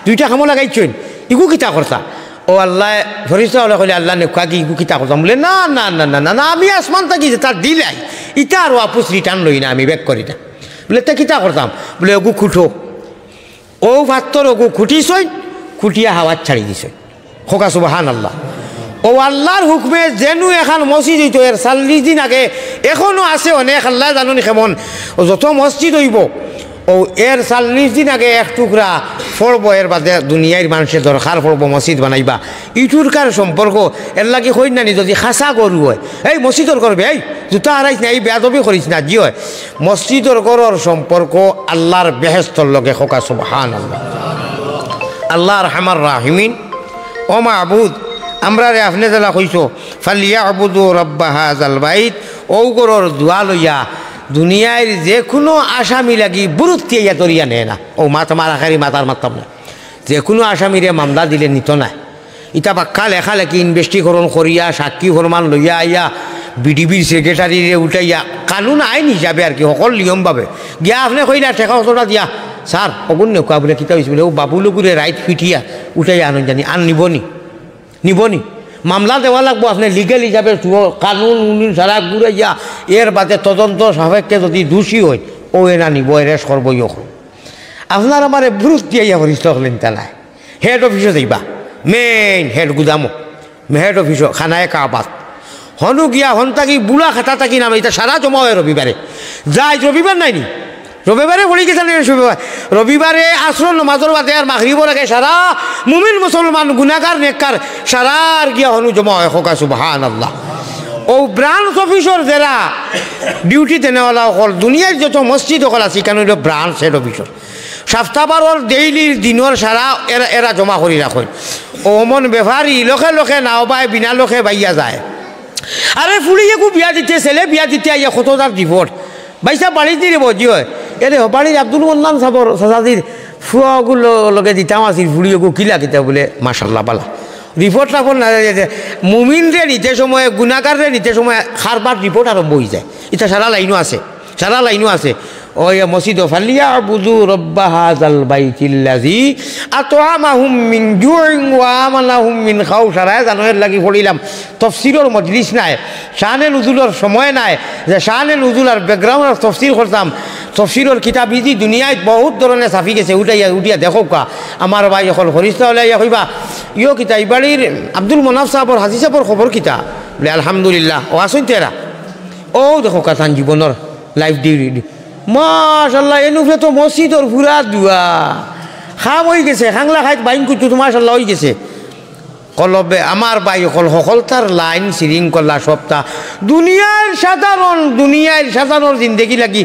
2টা কামো লাগাইছেন ইগু কিতা করতা ও আল্লাহ ফরিস্তা হলে কইলে আল্লাহ নেকা কি ইগু কিতা করতাম বলে না না না না না আমি আসমান থাকি যে তার দিলাই ইটা আর আপস রিটার্ন লই না আমি ব্যাক করি না বলে তা কিতা করতাম বলে ওগু খুঁটো ও ফাত্তর ওগু খুঁটিছই খুঁটিয়া হাওয়াত ছাড়ি দিছই হোক সুবহানাল্লাহ ও ও আল্লাহর হুকমে যেনু এখন মসজিদ হইতো এর 40 দিন আগে এখনও আছে অনেক আল্লাহ জানুনি কেমন যত মসজিদ হইব ও এর 40 দিন আগে এক টুকরা পড়ব এর বাদে দুনিয়ার মানুষের দরকার পড়ব মসজিদ বানাইবা ইটুরকার সম্পর্ক এর লাগে হই না যদি খাসা গরু হয় এই মসজিদর করবে এই জুতা হারাইস না এই বেয়াদবি করিস না জি হয় মসজিদর গরর সম্পর্ক আল্লাহর বেহেস্তর লগে খোকা সুবহানাল্লাহ আল্লাহর রহমান রাহিমিন ও মাবুদ আমরা রে আপনি যারা কইছো ফালিয়াবুদু রাব্বা হাযাল বাইত ও গরর দোয়া লইয়া দুনিয়ার যে কোনো আসামি লাগি বুরুত্তি ইয়া তরিয়া নেয় না ও মাথা মারাখারি মাতার মাতাম না যে কোনো আসামিরে মামলা দিলে নিত না ইটা বাক্কা লেখা লেখি ইনভেস্টিগেশন করিয়া সাক্ষী ফরমান লইয়া আইয়া বিডিবির সেক্রেটারিরে উঠাইয়া কানুন আইন হিসাবে আর কি সকল নিয়মভাবে গিয়া আপনি কইলা টেকা অতটা দিয়া স্যার অগুন নেকুয়া বলে কিতা হয়েছে বলে ও বাবুলগুরে রাইট পিঠিয়া উঠাইয়া আনুন জানি আন নিবনি মামলা দেওয়া লাগবো আপনি লিগেল হিসাবে কানুন সারা ঘুরাইয়া এর বাদে তদন্ত সাপেক্ষে যদি দোষী হয় ও এরা নিব এরেস করবই আপনার আমার ব্রুজ দিয়ে হরিষ্ঠ হলেন তালায় হেড অফিসে যাইবা মেইন হেড গুদামো হেড অফিসও খানায় কাবাত হনু গিয়া হন থাকি বুড়া খাতা থাকি নামে এটা সারা জমা হয় রবিবারে যাই রবিবার নাইনি রবিবারে বলি গেছে রবিবারে আসর নমাজর বাদে আর মাগরিবর আগে সারা মুমিন মুসলমান গুনাহগার নেককার সারা আর গিয়া হনু জমা হয় খোকা সুবহানাল্লাহ ও ব্রাঞ্চ অফিসর যারা ডিউটি তেনেওয়ালা হল দুনিয়ার যত মসজিদ হল আছে কেন ব্রাঞ্চ হেড অফিসর সপ্তাহবারর ডেইলির দিনের সারা এরা জমা করি রাখেন ও মন বেভারি লোকে লোকে নাও পায় বিনা লোকে বাইয়া যায় আরে ফুড়িয়ে খুব বিয়া দিতে ছেলে বিয়া দিতে আইয়া কত তার রিপোর্ট বাইসা বাড়ির দিয়ে বজি হয় এরে বাড়ির আব্দুল মন্দান সাবর সাজাদির ফুয়াগুলো লগে দিতাম আসির ফুড়িয়েগু কিলা কিতা বলে মাশাল্লাহ বালা রিপোর্ট রাখুন না মুমিনরে নিতে সময় গুণাগাররে নিতে সময় খারবার রিপোর্ট আরম্ভ হয়ে যায় এটা সারা লাইনও আছে ওই মসজিদ ফালিয়াবুদু রাব্বা হাযাল বাইতিল্লাযী আত'আমাহুম মিন জু'ইন ওয়া আমানাহুম মিন খাউফ সারা জানোর লাগি পড়িলাম তাফসীরের মজলিস নাই শানে নুজুলের সময় নাই যে শানে নুজুল আর ব্যাকগ্রাউন্ড তাফসীর করতাম তাফসীরের কিতাব ইজি দুনিয়ায় বহুত ধরনের ছাপি গেছে উঠিয়া দেখো কা আমার ভাই এখন ফরিস্তা হলে কইবা ইয়ো কিতা ইবাড়ির আব্দুল মনাফ সাহেবর হাজি সাহেবর খবর কিতা বলে আলহামদুলিল্লাহ ও আসুন তেরা ও দেখো কা তান জীবনের লাইফ ডিউটি মাশাল্লাহ এনুফে তো মসজিদর পুরা দুয়া খাম হয়ে গেছে খাংলা খাইত বাইন কুচু তো মাশাল্লাহ হয়ে গেছে কলবে আমার বাই সকল তার লাইন সিরিং করলা সপ্তাহ দুনিয়ার সাধারণ জিন্দেগি লাগি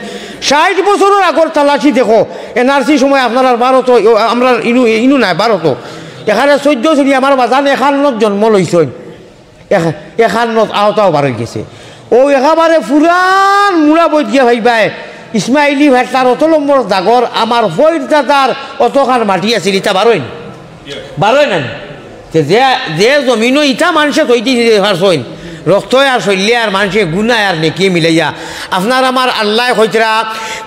60 বছরের আগর তালাশি দেখো এনআরসি সময় আপনার ভারত আমরা ইনু নাই ভারত এখানে 14 শ্রেণী আমার বাজান 51 জন্ম লইছেন 51 আওতাও বার হয়ে গেছে ও একেবারে পুরান মুড়া বই দিয়া ভাইবাই ইসমাইলি ভেটার অত নম্বর জাগর আমার ফৈর দাদার অতখান মাটি আছিল ইটা বারোই না যে জমিনও ইটা মানুষে তৈরি পারছইন রক্ত আর শৈলী আর মানুষে গুনায় আর নেকি মিলাইয়া আপনার আমার আল্লাহ হইতরা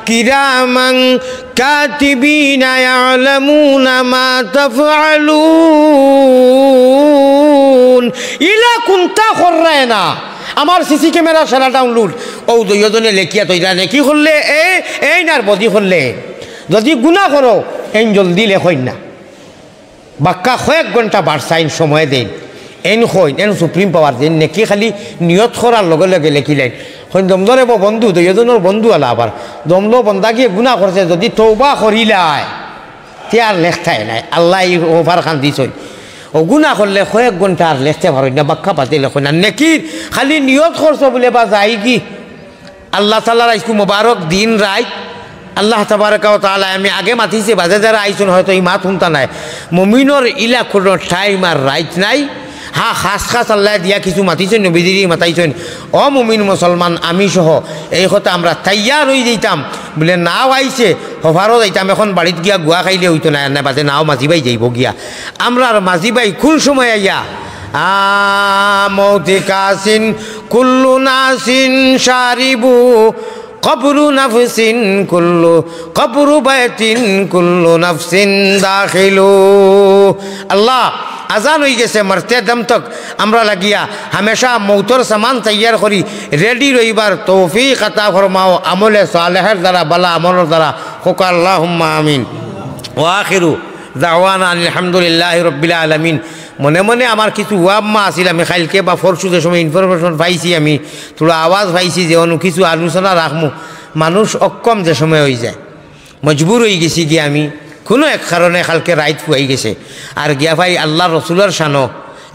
কিরামান কাতিবিনা ইয়ালামুনা মা তাফআলুন ইলা কুনতা খররায়না আমার সিসি ক্যামেরা সারা ডাউনলোড ও দুইজনে লেখিয়া তৈরা নেকি করলে এই নার বদি করলে যদি গুনাহ করো এই জলদি লেখইন না বাক্কা কয়েক ঘন্টা বারসাইন সময় দেন এন সুপ্রিম পাওয়ার দেন নেকি খালি নিয়ত করার লগে লগে লেখিলেন হইন দমদরে বন্ধু দুইজনের বন্ধু আলা আবার দমদ বন্ধা গিয়ে গুনাহ করছে যদি তওবা করিলায় তে আর লেখতাই নাই আল্লাহ ওভার খান দিছই ও গুণা করলে কয়েক ঘন্টা আর লেখতে পারো না বাক্কা পাতে লেখো না নেকির খালি নিয়ত করছো বলে বা যাই কি আল্লাহ তাআলার আজকে মোবারক দিন রাত আল্লাহ তাবারক ওয়া তাআলা আমি আগে মাতিছে বাজে যারা আইছুন হয়তো এই মাত শুনতা নাই মুমিনের ইলা কোনো টাইম আর রাইট নাই হ্যাঁ খাস আল্লাহ দিয়া কিছু মাতিছেন নবীজিরি মাতাইছেন ও মুমিন মুসলমান আমি সহ এই কথা আমরা তাইয়ার হয়ে যেতাম বলে নাও আইছে হভারও যাইতাম এখন বাড়িতে গিয়া গুয়া খাইলে হইতো না না বাজে নাও মাঝিবাই যাইব গিয়া আমরা আর মাঝিবাই কোন সময় আইয়া মৌতি কাসিন কুল্লু নাসিন শারিবু কবরু নাফসিন কুল্লু কবরু বাইতিন কুল্লু নাফসিন দাখিলু আল্লাহ আজান হয়ে গেছে মরতে দম তক আমরা লাগিয়া হামেশা মৌতর সামান তৈয়ার করি রেডি রইবার তৌফিক আতা ফরমাও আমলে সালেহের দ্বারা বালা আমলের দ্বারা হোক আল্লাহুম্মা আমিন ওয়া আখিরু দাওয়ানা আলহামদুলিল্লাহি রাব্বিল আলামিন মনে মনে আমার কিছু ওয়াম্মা আছিল আমি কালকে বা ফরসু যে সময় ইনফরমেশন পাইছি আমি তোরা আওয়াজ পাইছি যে অন্য কিছু আলোচনা রাখমু মানুষ অক্ষম যে সময় হয়ে যায় মজবুর হয়ে গেছি গিয়ে আমি কোনো এক কারণে কালকে রাইত ফুয়াই গেছে আর গিয়া ভাই আল্লাহ রসুলের শানো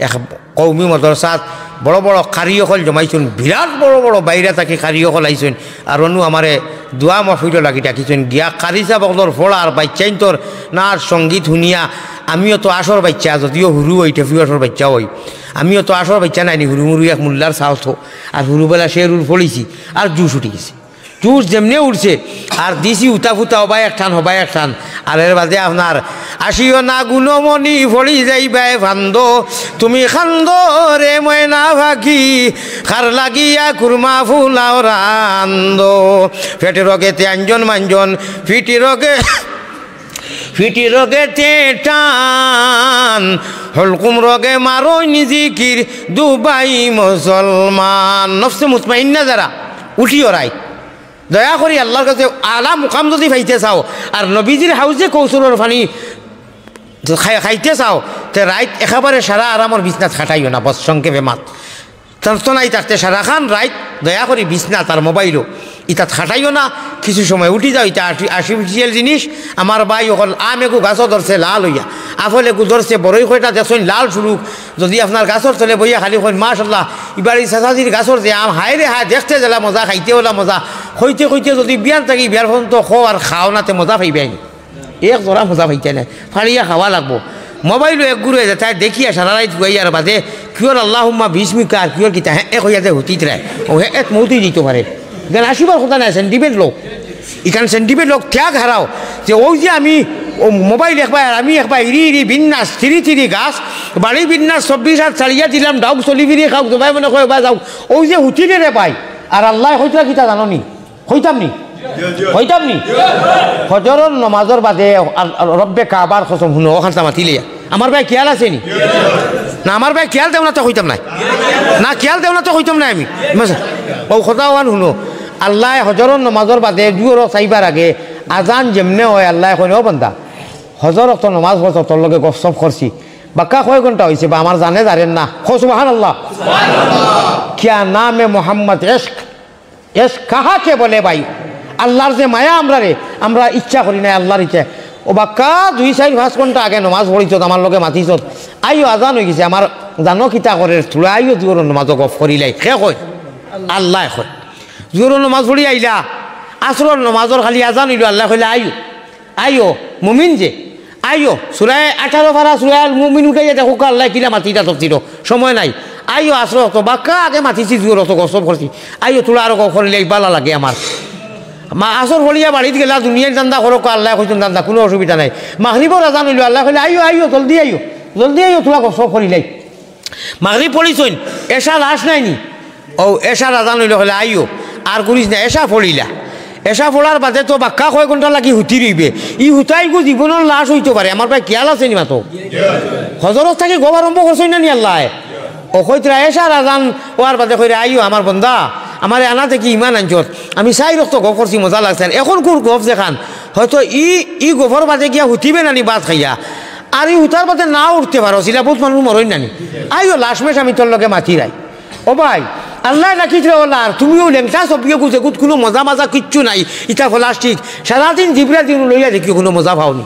এক কৌমি মদরসাত বড় বড় কারিয়কল জমাইছেন বিরাট বড় বড় বাইরে থাকি কারিয়কল আইছেন আর অনু আমারে দোয়া মফিল লাগি ডাকিছেন গিয়া কারিসা বকলর ফোড়া আর বাচ্চাইন তোর নাচ সঙ্গীত শুনিয়া আমিও তো আসর বাচ্চা যদিও হুরু ওই টেফি আসর বাচ্চা ওই আমিও তো আসর বাচ্চা নাইনি হুরু মুরু এক মোল্লার সাহস আর হুরুবেলা সে রুল ফলিছি আর জুস উঠে গেছে জুস যেমনি উঠছে আর দিছি উতা ফুতা হবাই এক টান আর এর বাদে আপনার আসিও না গুণমণি ফড়ি যাইবাই ফান্দ তুমি খান্দ রে ময়না ভাকি খার লাগিয়া কুরমা ফুলাও রান্দ ফেটে রগেতে আঞ্জন মাঞ্জন ফিটি রগে টান হলকুম রগে মারোই নিজিকির দুবাই মুসলমান নফসে মুতমাইন্না যারা উঠিও রাই দয়া করি আল্লাহর কাছে আলা মুকাম যদি পাইতে চাও আর নবীজির হাউজে কৌশলের ফানি খাইতে চাও তে রাইত একেবারে সারা আরামর বিছনাথ খাটাইও না বস সংক্ষেপে মাত তনতনাই থাকতে সারা খান রাইত দয়া করি বিছনা তার মোবাইলও ইতাত খাটাইও না কিছু সময় উঠি যাও এটা আর্টিফিশিয়াল জিনিস আমার ভাই ওখান আম একু গাছও ধরছে লাল হইয়া আফল একু ধরছে বড়ই কয়টা দেখছেন লাল শুরুক যদি আপনার গাছর চলে বইয়া খালি কইন মাশাল্লাহ এবার এই চাচাজির গাছর যে আম হায় রে হায় দেখতে গেলা মজা খাইতে ওলা মজা হইতে হইতে যদি বিয়ার থাকি বিয়ার পর্যন্ত খো আর খাও নাতে মজা পাইবেন এক জোড়া মজা পাইতে নাই ফাড়িয়া খাওয়া লাগবো মোবাইলও এক গুরু হয়ে যায় তাই দেখিয়া সারা রাইত গুয়াইয়ার বাদে কিয়র আল্লাহুম্মা বিস্মিকা আর কিয়র কিতা হ্যাঁ এক হইয়া যে হুতিত রায় ও হ্যাঁ এক মৌতেই দিতে পারে এখানে আসিবার কথা নাই সেন্টিমেন্ট লোক এখানে সেন্টিমেন্ট লোক ত্যাগ হারাও যে ওই যে আমি ও মোবাইল একবার আমি একবার ইরি বিন্যাস থিরি গাছ বাড়ি বিন্যাস 24 হাত চালিয়া দিলাম ডাউক চলি ফিরি খাও সবাই মনে কয় বা যাও ওই যে হুতিরে রে পাই আর আল্লাহ হইতা কিতা জানি হইতাম নি ফজরের নমাজের বাদে রব্বে কাবার কসম শুনো ওখানটা মাতিলে আমার ভাই খেয়াল আছে নি না আমার ভাই খেয়াল দেও না তো হইতাম নাই না খেয়াল দেও না তো হইতাম নাই আমি ও কথা ওয়ান শুনো আল্লাহ হজরের নমাজের বাদে দুয়ো চাইবার আগে আজান যেমনে হয় আল্লাহ কই ও বান্দা হজর তো নমাজ পড়ছ তোর লগে গপসপ করছি বাক্কা কয় ঘন্টা হয়েছে বা আমার জানেন না খো সুবহানাল্লাহ क्या नाम है मोहम्मद এশ কাহাকে বলে ভাই আল্লাহর যে মায়া আমরা ইচ্ছা করি না আল্লাহর ইচ্ছা ও বাক্কা 2-4-5 ঘন্টা আগে নমাজ পড়িছ আমার লোকে মাতিছ আইও আজান হয়ে গেছে আমার জানো কিতা করে তোলা আইও জোর নমাজ গপ করিলাই সে কয় আল্লাহ কয় জোর নমাজ পড়ি আইলা আসরের নমাজর খালি আজান হইল আল্লাহ কইলে আইও মুমিন যে আইও সুরায় 18 পারা সুরায় মুমিন উঠাইয়া দেখো আল্লাহ কিলা মাতিটা তফসির সময় নাই আইও আসর তো বাক্কা আগে মাতিছি জোর অত গসব করছি আইও তোলা আরো করিলে বালা লাগে আমার মা আসর হলিয়া বাড়িতে গেলা দুনিয়ার দান্দা করো আল্লাহ কইছেন দান্দা কোনো অসুবিধা নাই মাগরিবর আজান হইল আল্লাহ কইলে আইও জলদি আইও তোলা গসব করিলাই মাগরিব পড়িছইন এশা লাশ নাইনি ও এশার আজান হইল হলে আইও আর করিস না এশা পড়িলা এশা পড়ার বাদে তো বাক্কা কয় ঘন্টা লাগি হুতি রইবে ই হুতাই গো জীবনের লাশ হইতে পারে আমার ভাই খেয়াল আছে নি মাতো হজরত থাকি গোব আরম্ভ করছই না নি আল্লাহ ও কইতরা এশার আজান ওয়ার বাদে কইরে আইও আমার বন্দা আমার আনা থেকে ইমান আনছত আমি চাই রক্ত গপ করছি মজা লাগছে এখন কোন গপ দেখান হয়তো ই গোবর বাদে গিয়া হুতিবে নানি বাদ খাইয়া আর ই হুতার বাদে না উঠতে পারো সিলা বহুত মানুষ মরই নানি আইও লাশ মেশ আমি তোর লগে মাতি রাই ও ভাই আল্লাহ রাখিছে ওলা আর তুমিও লেংটা সবকে গুছে কোনো মজা কিচ্ছু নাই ইটা প্লাস্টিক সারাদিন জিবরা দিন লইয়া দেখিও কোনো মজা পাওনি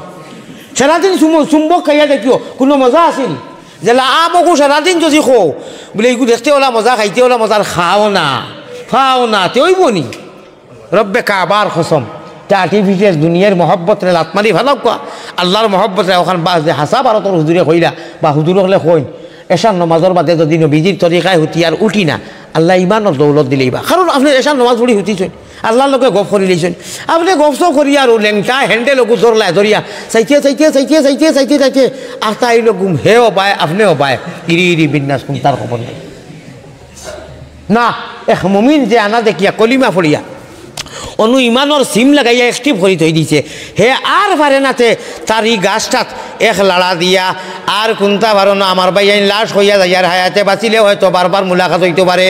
সারাদিন চুম্বক খাইয়া দেখিও কোনো মজা আসেনি যেলা আমকো সারাদিন যদি খো বলে এইগু দেখতে ওলা মজা খাইতে ওলা মজা খাও না তেই বনি রব্বে কাবার কসম তা আর্টিফিশিয়াল দুনিয়ার মহব্বত রে লাতমারি ভালো কোয়া আল্লাহর মহব্বত রে ওখান বা যে হাসা ভারতর হুজুরে কইলা বা হুজুর হলে কইন এশার নমাজের বাদে যদি নবীজির তরিকায় হুতি আর উঠি না আল্লাহ ইমানের দৌলত দিলেই বা কারণ আপনি এশার নমাজ পড়ি হুতিছেন আল্লাহর লোকে গপ করি লইছেন আপনি গপসপ করি আর লেংটা হ্যান্ডেল ওগু ধরলায় ধরিয়া চাইতে আর তাই লোক গুম হেও পায় আপনিও পায় ইরি বিন্যাস কুম তার খবর নেই না এক মুমিন যে আনা দেখিয়া কলিমা ফড়িয়া অনু ইমানোর সিম লাগাইয়া অ্যাক্টিভ করে থই দিছে হে আর পারে নাতে তার এই গাছটাত এক লাড়া দিয়া আর কোনটা পারো না আমার ভাই লাশ হইয়া যায় আর হায়াতে বাঁচিলে হয়তো বারবার মুলাকাত হইতে পারে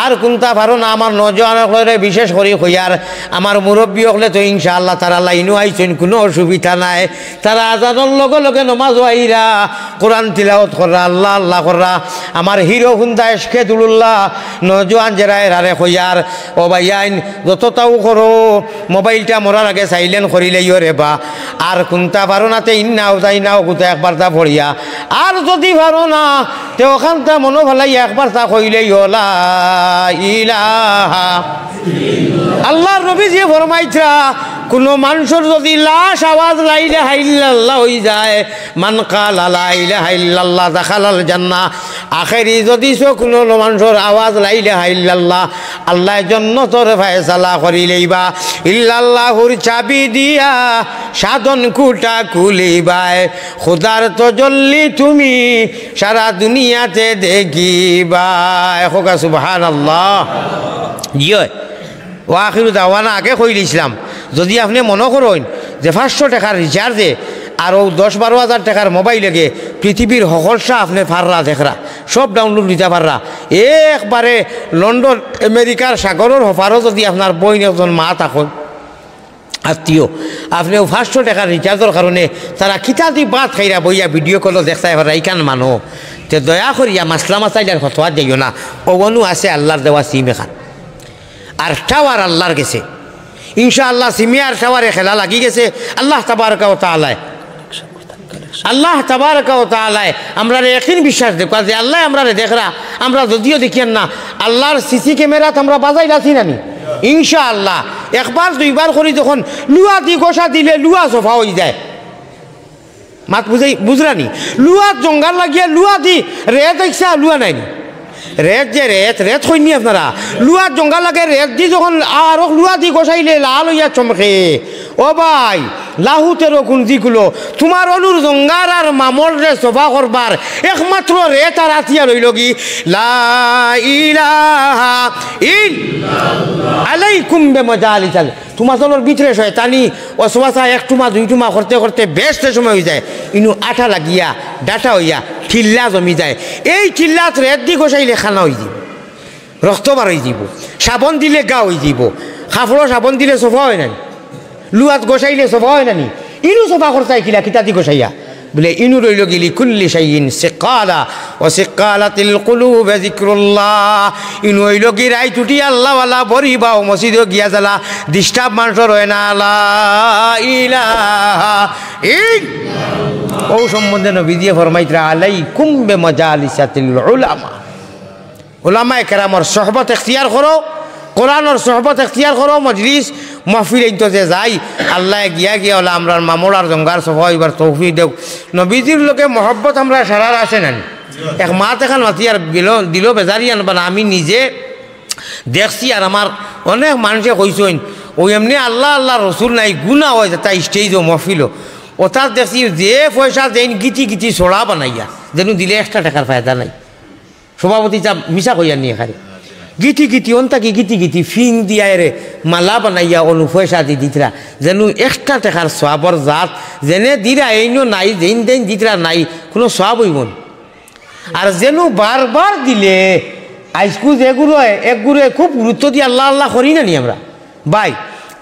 আর কোনটা পারো না আমার নজওয়ানসকলে বিশেষ করে হইয়ার আমার মুরব্বী হলে তো ইনশাআল্লাহ তারা লাইনও আইছেন কোনো অসুবিধা নাই তারা আজানের লগে লগে নমাজ আইরা কোরআন তিলাওয়াত করা আল্লাহ আল্লাহ করা আমার হিরো হুন্দা এসকে দুলুল্লাহ নজওয়ান যারা এরারে হইয়ার ও ভাইয়াইন যতটাও করো মোবাইলটা মরার আগে সাইলেন্ট করিলেইও রে বা আর কোনটা পারো নাতে ইন্নাও যাই নাও কোথায় একবার তা পড়িয়া আর যদি পারো না তে ওখানটা মনো ভালাই একবার তা কইলেই লা ইলাহা আল্লাহর নবী যে ফরমাইছা কোনো মানুষের যদি লাশ আওয়াজ লা ইলাহা ইল্লাল্লাহ হই যায় মান কালা লা ইলাহা ইল্লাল্লাহ দাখালাল জান্নাহ আখেরি যদি কোনো মানুষের আওয়াজ লা ইলাহা ইল্লাল্লাহ আল্লাহ জান্নাতের ফয়সালা করিলেইবা ইল্লাল্লাহুর চাবি দিয়া সাধন কুটা খুলিবাই খোদার তজল্লি তুমি সারা দুনিয়াতে দেখিবা হোক সুবহানাল্লাহ জিও ও আখিরু দাওয়ানা আগে কইল ইসলাম যদি আপনি মনে করেন যে 500 টাকার রিচার্জে আর 10-12 হাজার টাকার মোবাইল লাগে পৃথিবীর সকলসা আপনি ফাররা দেখরা সব ডাউনলোড দিতে পাররা একবারে লন্ডন আমেরিকার সাগরের হফারও যদি আপনার বই একজন মা থাকুন আত্মীয় আপনি 500 টাকার রিচার্জের কারণে তারা খিতাদি বাদ খাইরা বইয়া ভিডিও কলও দেখতে পারা এইখান মানুষ তে দয়া করিয়া মাসলা মাসাইলার ফতোয়া যাইও না ওগনু আছে আল্লাহর দেওয়া সিম এখান আর টাওয়ার আল্লাহর গেছে ইনশাআল্লাহ সিমে আর টাওয়ারে খেলা লাগি গেছে আল্লাহ তাবারকা ওয়া তাআলা আমরা একদিন বিশ্বাস দেখবা যে আল্লাহ আমরা দেখরা আমরা যদিও দেখিয়েন না আল্লাহর সিসি ক্যামেরাত আমরা বাজাই রাখি নানি ইনশাআল্লাহ একবার দুইবার করে যখন লুয়া দি গোসা দিলে লুয়া সোফা হয়ে যায় মাত বুঝরানি লুয়া জঙ্গাল লাগিয়ে লুয়া দি রেত দেখছা লুয়া নাইনি রেত যে রেত হয়নি আপনারা লুয়ার জঙ্গা লাগে রেত দি যখন আর লুয়া দি গোসাইলে লাল হইয়া চমকে ও ভাই লাহুতেরও গুঞ্জিগুলো তোমার অনুর জঙ্গার আর মামল রে সভা করবার একমাত্র রেত আর আতিয়া রইল কি লা ইলাহা ইল্লাল্লাহ আলাইকুম বিমাজালিসাল তোমার ভিতরে শয়তানি অসবাসা এক টুমা দুই টুমা করতে করতে বেশ সময় হয়ে যায় ইনু আঠা লাগিয়া ডাটা হইয়া ঠিল্লা জমি যায় এই ঠিল্লাত রেত দি গোসাইলে খানা হয়ে যাব রক্ত বার হয়ে যাব সাবন দিলে গা হয়ে যাব খাফড়ো সাবন দিলে সোফা হয় না লুয়াত গোসাইলে সোফা হয় নানি ইনু সোফা করতাই কিলা কিতাতি গোসাইয়া বলে ইনু রইল গেলি কুল্লি শাইইন সিকালা ও সিকালাতিল কুলুব যিকরুল্লাহ ইনু হইল কি রাই টুটি আল্লাহ ওয়ালা বরিবা ও মসজিদে গিয়া জ্বালা ডিস্টার্ব মানুষ রয় না লা ইলাহা ইল্লাল্লাহ ও সম্বন্ধে নবী দিয়ে ফরমাইতরা আলাইকুম বিমাজালিসাতিল উলামা উলামায়ে কেরামর সোহবত ইখতিয়ার করো কোরআনের সোহবত ইখতিয়ার করো মজলিস মাহফিল তো যে যাই আল্লাহ গিয়া গিয়া হলে আমরা মামলার জঙ্গার সফা এবার তৌফিক দেও নবীজির লোকে মহব্বত আমরা সারার আছে না এক মাত এখন মাতি আর দিল বেজারি আনবা না আমি নিজে দেখছি আর আমার অনেক মানুষে কইসইন ওই এমনি আল্লাহ আল্লাহ রসুল নাই গুণা হয় তাই স্টেজও মহফিলও ওটার দেখছি যে পয়সা দেন গিটি গিটি সোড়া বানাইয়া যেন দিলে 1 টাকার ফায়দা নাই সভাপতি চা মিশা কইয়া নিয়ে খালি গিটি গিটি অন্তাকি গিটি গিটি ফিং দিয়া রে মালা বানাইয়া অনু পয়সা দি দিতরা যেন 1 টাকার সোয়াবর জাত যেনে দিরা এইনো নাই যেন দেন দিতরা নাই কোনো সোয়াব হইব আর যেন বারবার দিলে আইসকু যেগুলো একগুলো খুব গুরুত্ব দিয়ে আল্লাহ আল্লাহ করি না নি আমরা ভাই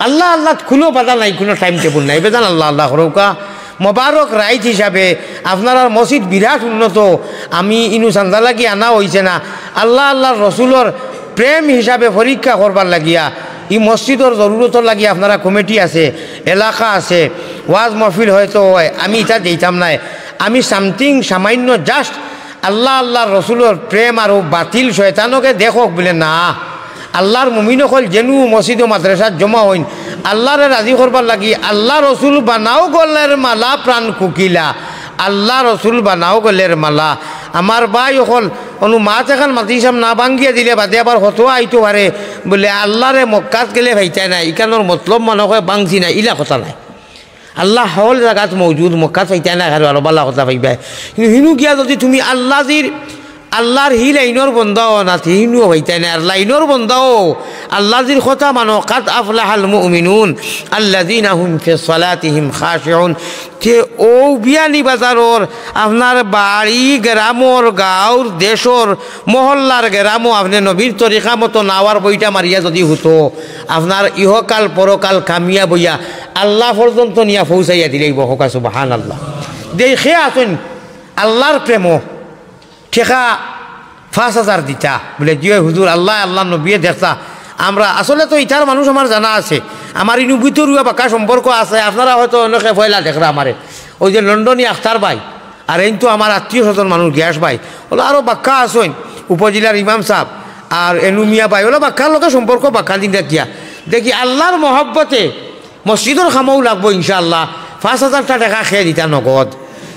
আল্লাহ আল্লাহ কোনো বাধা নাই কোনো টাইম টেবল নাই বেজান আল্লাহ আল্লাহ করৌকা মোবারক রাইট হিসাবে আপনার মসজিদ বিরাট উন্নত আমি ইনু চান্দা লাগি আনা হয়েছে না আল্লাহ আল্লাহর রসুলোর প্রেম হিসাবে পরীক্ষা করবার লাগিয়া ই মসজিদর জরুরতর লাগিয়া আপনারা কমিটি আছে এলাকা আছে ওয়াজ মহফিল হয়তো হয় আমি এটা দিতাম নাই আমি সামথিং সামান্য জাস্ট আল্লাহ আল্লাহর রসুলোর প্রেম আর বাতিল শয়তানকে দেখক বলে না আল্লাহর মুমিনসকল যেনু মসজিদ ও মাদ্রাসাত জমা হইন আল্লাহরে রাজি করবার লাগি আল্লাহ রসুল বানাও গলের মালা প্রাণ কুকিলা আল্লাহ রসুল বানাও গলের মালা আমার ভাই অকল অনু মাছ এখন মাতিসাম না ভাঙ্গিয়ে দিলে বাদে আবার হতো আইতো পারে বলে আল্লাহরে মক্কাত গেলে ভাইতাই নাই ইকানোর মতলব মানুষে বাংছি না ইলা কথা নাই আল্লাহ হল জায়গাত মৌজুদ মক্কাত ভাইতাই না আর বালা কথা ভাইবাই কিন্তু হিনু গিয়া যদি তুমি আল্লাহর হি লাইনর বন্দাও না হিনু হইতে না আর লাইনর বন্দাও আল্লাহর কথা মানো কাদ আফলাহাল মুমিনুন আল্লাযিনা হুম ফি সালাতিহিম খাশিউন তে ও বিয়ানি বাজারর আপনার বাড়ি গ্রামর গাঁওর দেশর মহল্লার গ্রামও আপনি নবীর তরিকা মতো নাওয়ার বইটা মারিয়া যদি হতো আপনার ইহকাল পরকাল কামিয়া বইয়া আল্লাহ পর্যন্ত নিয়া পৌঁছাইয়া দিলেই বহকা সুবহানাল্লাহ দেখে আসেন আল্লাহর প্রেম ঠেকা ৫,০০০ দিতা বলে জিও হুজুর আল্লাহ আল্লাহ নবীয়ে দেখতা আমরা আসলে তো ইটার মানুষ আমার জানা আছে আমার ইনু ভিতরুয়া বাঁকা সম্পর্ক আছে আপনারা হয়তো অনেকে পয়লা দেখরা আমারে ওই যে লন্ডনী আখতার ভাই আর এই তো আমার আত্মীয় স্বজন মানুষ গ্যাস ভাই ওরা আরও বাক্কা আসেন উপজেলার ইমাম সাহেব আর এনুমিয়া ভাই ওরা বাক্কার লোকের সম্পর্ক বাক্কা দিন দেখিয়া দেখি আল্লাহর মহব্বতে মসজিদর খামাও লাগবো ইনশাআল্লাহ ৫,০০০ টাকা খেয়ে দিতা নগদ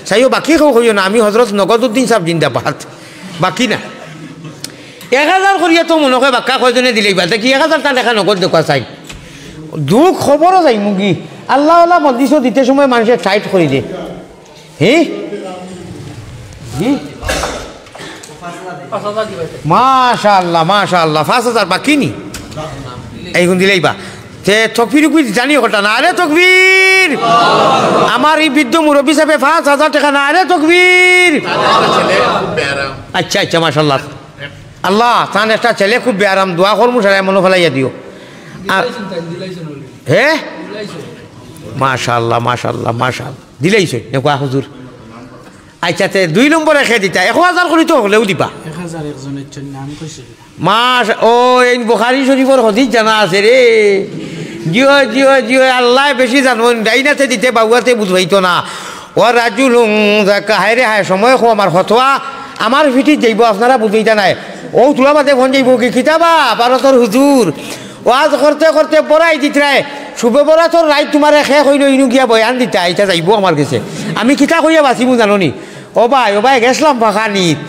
চাইও বাকি কেউ কইও না আমি হজরত নগদউদ্দিন সাহেব জিন্দাবাদ বাকি না ১,০০০ করিয়া তো মনে হয় বাক্কা কয়জনে দিলেই বা দেখি ১,০০০ টাকা নগদ দেখা চাই দুঃখ খবরও যাই মুগি আল্লাহ আল্লাহ মসজিদও দিতে সময় মানুষের টাইট করে দে মাশাআল্লাহ মাশাআল্লাহ ৫,০০০ বাকি নি এইগুন দিলেই বা তে তকবির জানি ওটা না আরে তকবীর আমার এই বৃদ্ধ মুরব্বী সাহেব ৫,০০০ টাকা না আরে তকবীর আচ্ছা আচ্ছা মাশাআল্লাহ আল্লাহ তান একটা ছেলে খুব বেআরাম দোয়া করমু সারা মনে ফেলাইয়া দিও হে মাশাআল্লাহ মাশাআল্লাহ মাশাআল্লাহ দিলেইছে নেকুৱা হুজুর আচ্ছা তে ২ নম্বরে খেয়ে দিতা ১,০০০ করি তো হলেও দিবা
১,০০০ একজনের জন্য নাম কইছিল
মাস ও এই বুখারী শরীফর হদিস জানা আছে রে জিও জিও জিও আল্লাহ বেশি জানো ডাইনাতে দিতে বাবুয়াতে বুঝাইতো না ও রাজুল হায় রে হায় সময় খো আমার হতোয়া আমার ফিটিত যাইব আপনারা বুঝাইতা নাই ও তোলা বাদে ফোন যাইব কি খিতাবা ভারতর হুজুর ওয়াজ করতে করতে বড়াই দিতরায় শুভে বড়া তোর রাইত তোমারে শেষ হইল ইনু গিয়া বয়ান দিতা এটা যাইব আমার কাছে আমি কিতা কইয়া বাঁচিব জাননি ও ভাই গেছিলাম ফাঁকানিত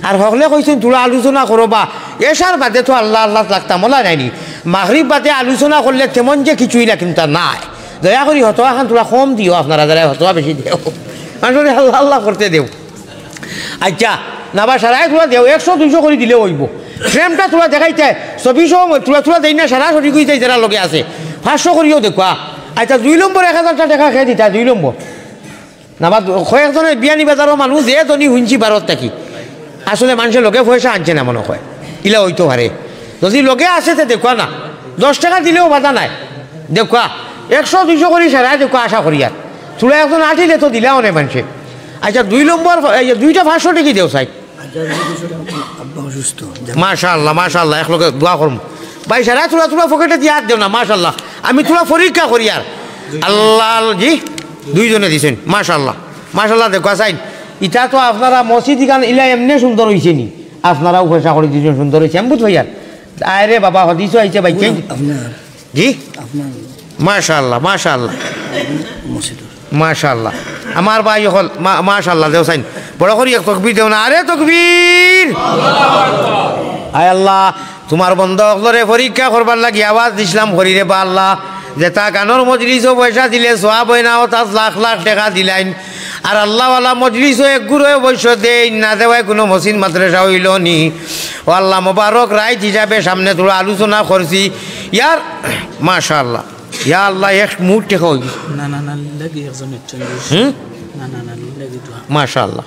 আর হকলে কইছেন তোরা আলোচনা করবা এসার বাদে তো আল্লাহ আল্লাহ লাগতাম ওলা নাইনি মাগরিব বাদে আলোচনা করলে তেমন যে কিছুই না কিন্তু নাই দয়া করি হতো এখন তোরা কম দিও আপনারা যারা হতো বেশি দেও মানুষের আল্লাহ আল্লাহ করতে দেও আচ্ছা নাবা সারাই তোরা দেও ১০০-২০০ করে দিলে হইব ফ্রেমটা তোরা দেখাইতে ২৪০০ তোরা দেই না সারাসরি কইতে যারা লগে আছে ৫০০ করিও দেখুয়া আচ্ছা ২ নম্বর ১,০০০ টাকা খেয়ে দিতা ২ নম্বর নাবা কয়েকজনের বিয়ানি বাজারও মানুষ যে ধনী শুনছি ভারত থাকি আসলে মানুষের লোকে পয়সা আনছে না মনে হয় ইলা হইতে পারে যদি লোকে আসে তো দেখুয়া না ১০ টাকা দিলেও বাধা নাই দেখুয়া ১০০-২০০ করি সারাই দেখুয়া আশা করি আর তোরা একজন আঠিলে তো দিলাও নেই মানুষে আচ্ছা ২ নম্বর দুইটা ৫০০ টাকি দেও চাই মাশাআল্লাহ মাশাআল্লাহ এক লোকে দোয়া করম ভাই সারা তোরা পকেটে দিয়ে হাত দেও না মাশাআল্লাহ আমি তোরা পরীক্ষা করি আর আল্লাহ জি ২ জনে দিছেন মাশাআল্লাহ মাশাআল্লাহ দেখুয়া চাই ইটা তো আপনারা মসজিদ গান ইলা এমনি সুন্দর হয়েছে নি আপনারাও পয়সা করে দিয়েছেন সুন্দর হয়েছে আমি বুঝ ভাইয়ার আরে বাবা হদিস হয়েছে ভাই জি মাশাআল্লাহ মাশাআল্লাহ মাশাআল্লাহ আমার ভাই হল মাশাআল্লাহ দেও সাইন বড় করি এক তকবীর দেও না আরে তকবীর আয় আল্লাহ তোমার বন্ধ অকলরে পরীক্ষা করবার লাগি আওয়াজ দিছিলাম করি রে বা আল্লাহ যেটা গানের মজলিসও পয়সা দিলে সোয়াব হয় না ও তার লাখ লাখ টাকা দিলাইন আর আল্লাহওয়ালা মজলিসও এক গুরুয়ে বৈশ্য দেই না দেওয়ায় কোনো মসজিদ মাদ্রাসা হইল নি ও আল্লাহ মোবারক রাইত হিসাবে সামনে তোরা আলোচনা করছি ইয়ার মাশাআল্লাহ ইয়া আল্লাহ এক মুহূর্ত টেকা হয়ে গেছে
না না না লাগি একজনের জন্য না না না লাগি তো
মাশাআল্লাহ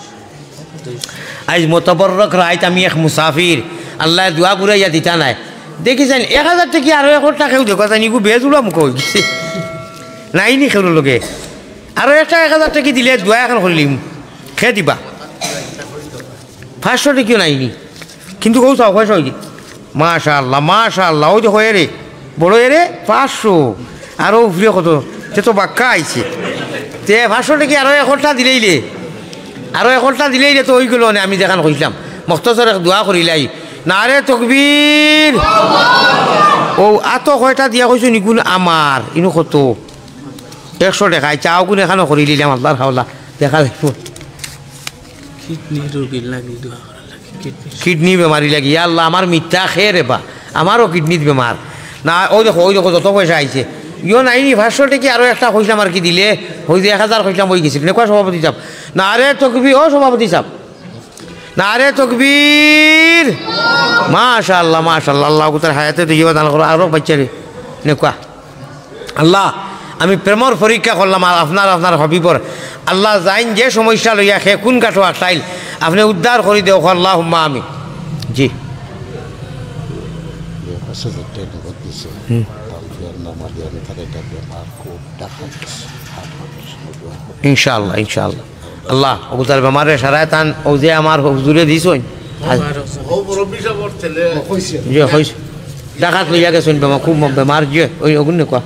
আজ মোতাবরক রাইত আমি এক মুসাফির আল্লাহ দোয়া ঘুরাইয়া দিতা নাই দেখিছেন ১,০০০ টাকি আরো ১ টাকাও দেখা যায় নিগু বেজুলা মুখ হয়ে গেছে নাইনি খেলো লোকে আরো একটা ১,০০০ টাকি দিলে দোয়া এখন করলিম খেয়ে দিবা ৫০০ টাকিও নাইনি কিন্তু কৌ চাও পয়সা হয়ে মাশাআল্লাহ মাশাআল্লাহ ওই যে হয়ে রে বড় এরে ৫০০ আরও উফরে কত সে তো বাক্কা আইছে তে ৫০০ টাকি আরো ১ দিলেই রে আরো ১ দিলেই রে তো ওই গেল আমি দেখান কইলাম মখতসর দোয়া করিলাই না রে তকবীর ও আত কয়টা দিয়া কইছো নিগুণ আমার ইনো কত ১০০ টাকা চাও কোন এখানে করি দিলাম আল্লাহর হাওলা দেখা দেখব
কিডনি রোগী লাগি দোয়া করা লাগে
কিডনি বেমারি লাগি আল্লাহ আমার মিথ্যা খেয়ে রে বা আমারও কিডনির বেমার না ওই দেখো যত পয়সা আইছে ইও নাইনি ৫০০ টাকি আরও একটা কইলাম আর কি দিলে হয়তো ১,০০০ কইলাম হয়ে গেছিল নেকুৱা সভাপতি সাহেব না রে তকবীর ও সভাপতি সাহেব নারে তকবীর মাশাআল্লাহ মাশাআল্লাহ আল্লাহ তার হায়াতে দিয়ে দান করো আরো বাচ্চারে নেকুয়া আল্লাহ আমি প্রেমর পরীক্ষা করলাম আর আপনার হবিবর আল্লাহ যাইন যে সমস্যা লইয়া সে কোন কাঠো আসাইল আপনি উদ্ধার করে দেও আল্লাহ আমি জি ইনশাআল্লাহ ইনশাআল্লাহ আল্লাহ অবতার বেমারে সারায় তান ও যে আমার হুজুরে দিছই ডাকাত লইয়া গেছেন বেমা খুব বেমার যে ওই অগুন কোয়া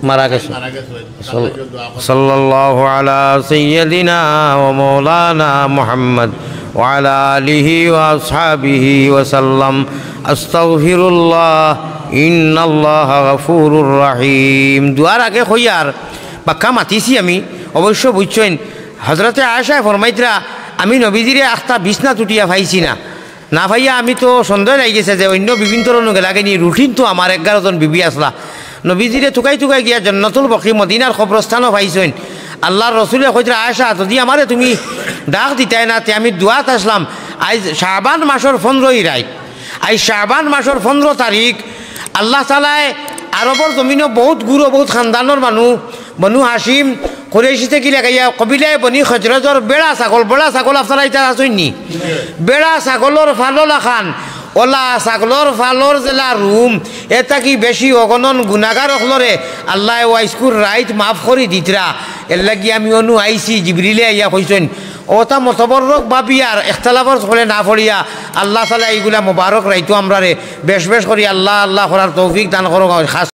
মারা গেছে সাল্লাল্লাহু আলা সাইয়্যিদিনা ওয়া মাওলানা মুহাম্মদ ওয়া আলা আলিহি ওয়া আসহাবিহি ওয়া সাল্লাম আস্তাগফিরুল্লাহ ইন্নাল্লাহা গফুরুর রহিম দুয়ার আগে কইয়ার বাক্কা মাতিছি আমি অবশ্য বুঝছেন হযরতে আয়েশা ফরমাইতরা আমি নবীজিরে আখতা বিছনা টুটিয়া পাইছি না ভাইয়া আমি তো সন্দেহ লাগি গেছে যে অন্য বিভিন্ন ধরনের লাগেনি রুটিন তো আমার 11 জন বিবি আসলা নবীজিরে টুকাই গিয়া জান্নাতুল বাকি মদিনার কবরস্থানও পাইছেন আল্লাহর রসুলে কইতরা আয়েশা যদি আমারে তুমি ডাক দিতাই না তে আমি দুয়াত আসলাম আজ শাবান মাসের 15 রাত আজ শাবান মাসের 15 তারিখ আল্লাহ তাআলায় আরবর জমিনও বহুত গুরু বহুত খানদানোর মানুষ বনু হাসিম কুরাইশিতে কি লাগাইয়া কবিলায় বনি খজরজর বেড়া ছাগল আপনারা এটা আসেননি বেড়া ছাগলের ফাললা খান ওলা ছাগলের ফালর জেলা রুম এটা কি বেশি অগণন গুণাগার অখলরে আল্লাহ ওয়াইস্কুর রাইট মাফ করে দিতরা এর লাগি আমি অনু আইসি জিবরিলে আইয়া কইছেন ওটা মতবরক ভাবি আর ইখতিলাফর হলে না পড়িয়া আল্লাহ তাআলা এইগুলা মোবারক রাইতো আমরারে বেশ করি আল্লাহ করার তৌফিক দান করো খাস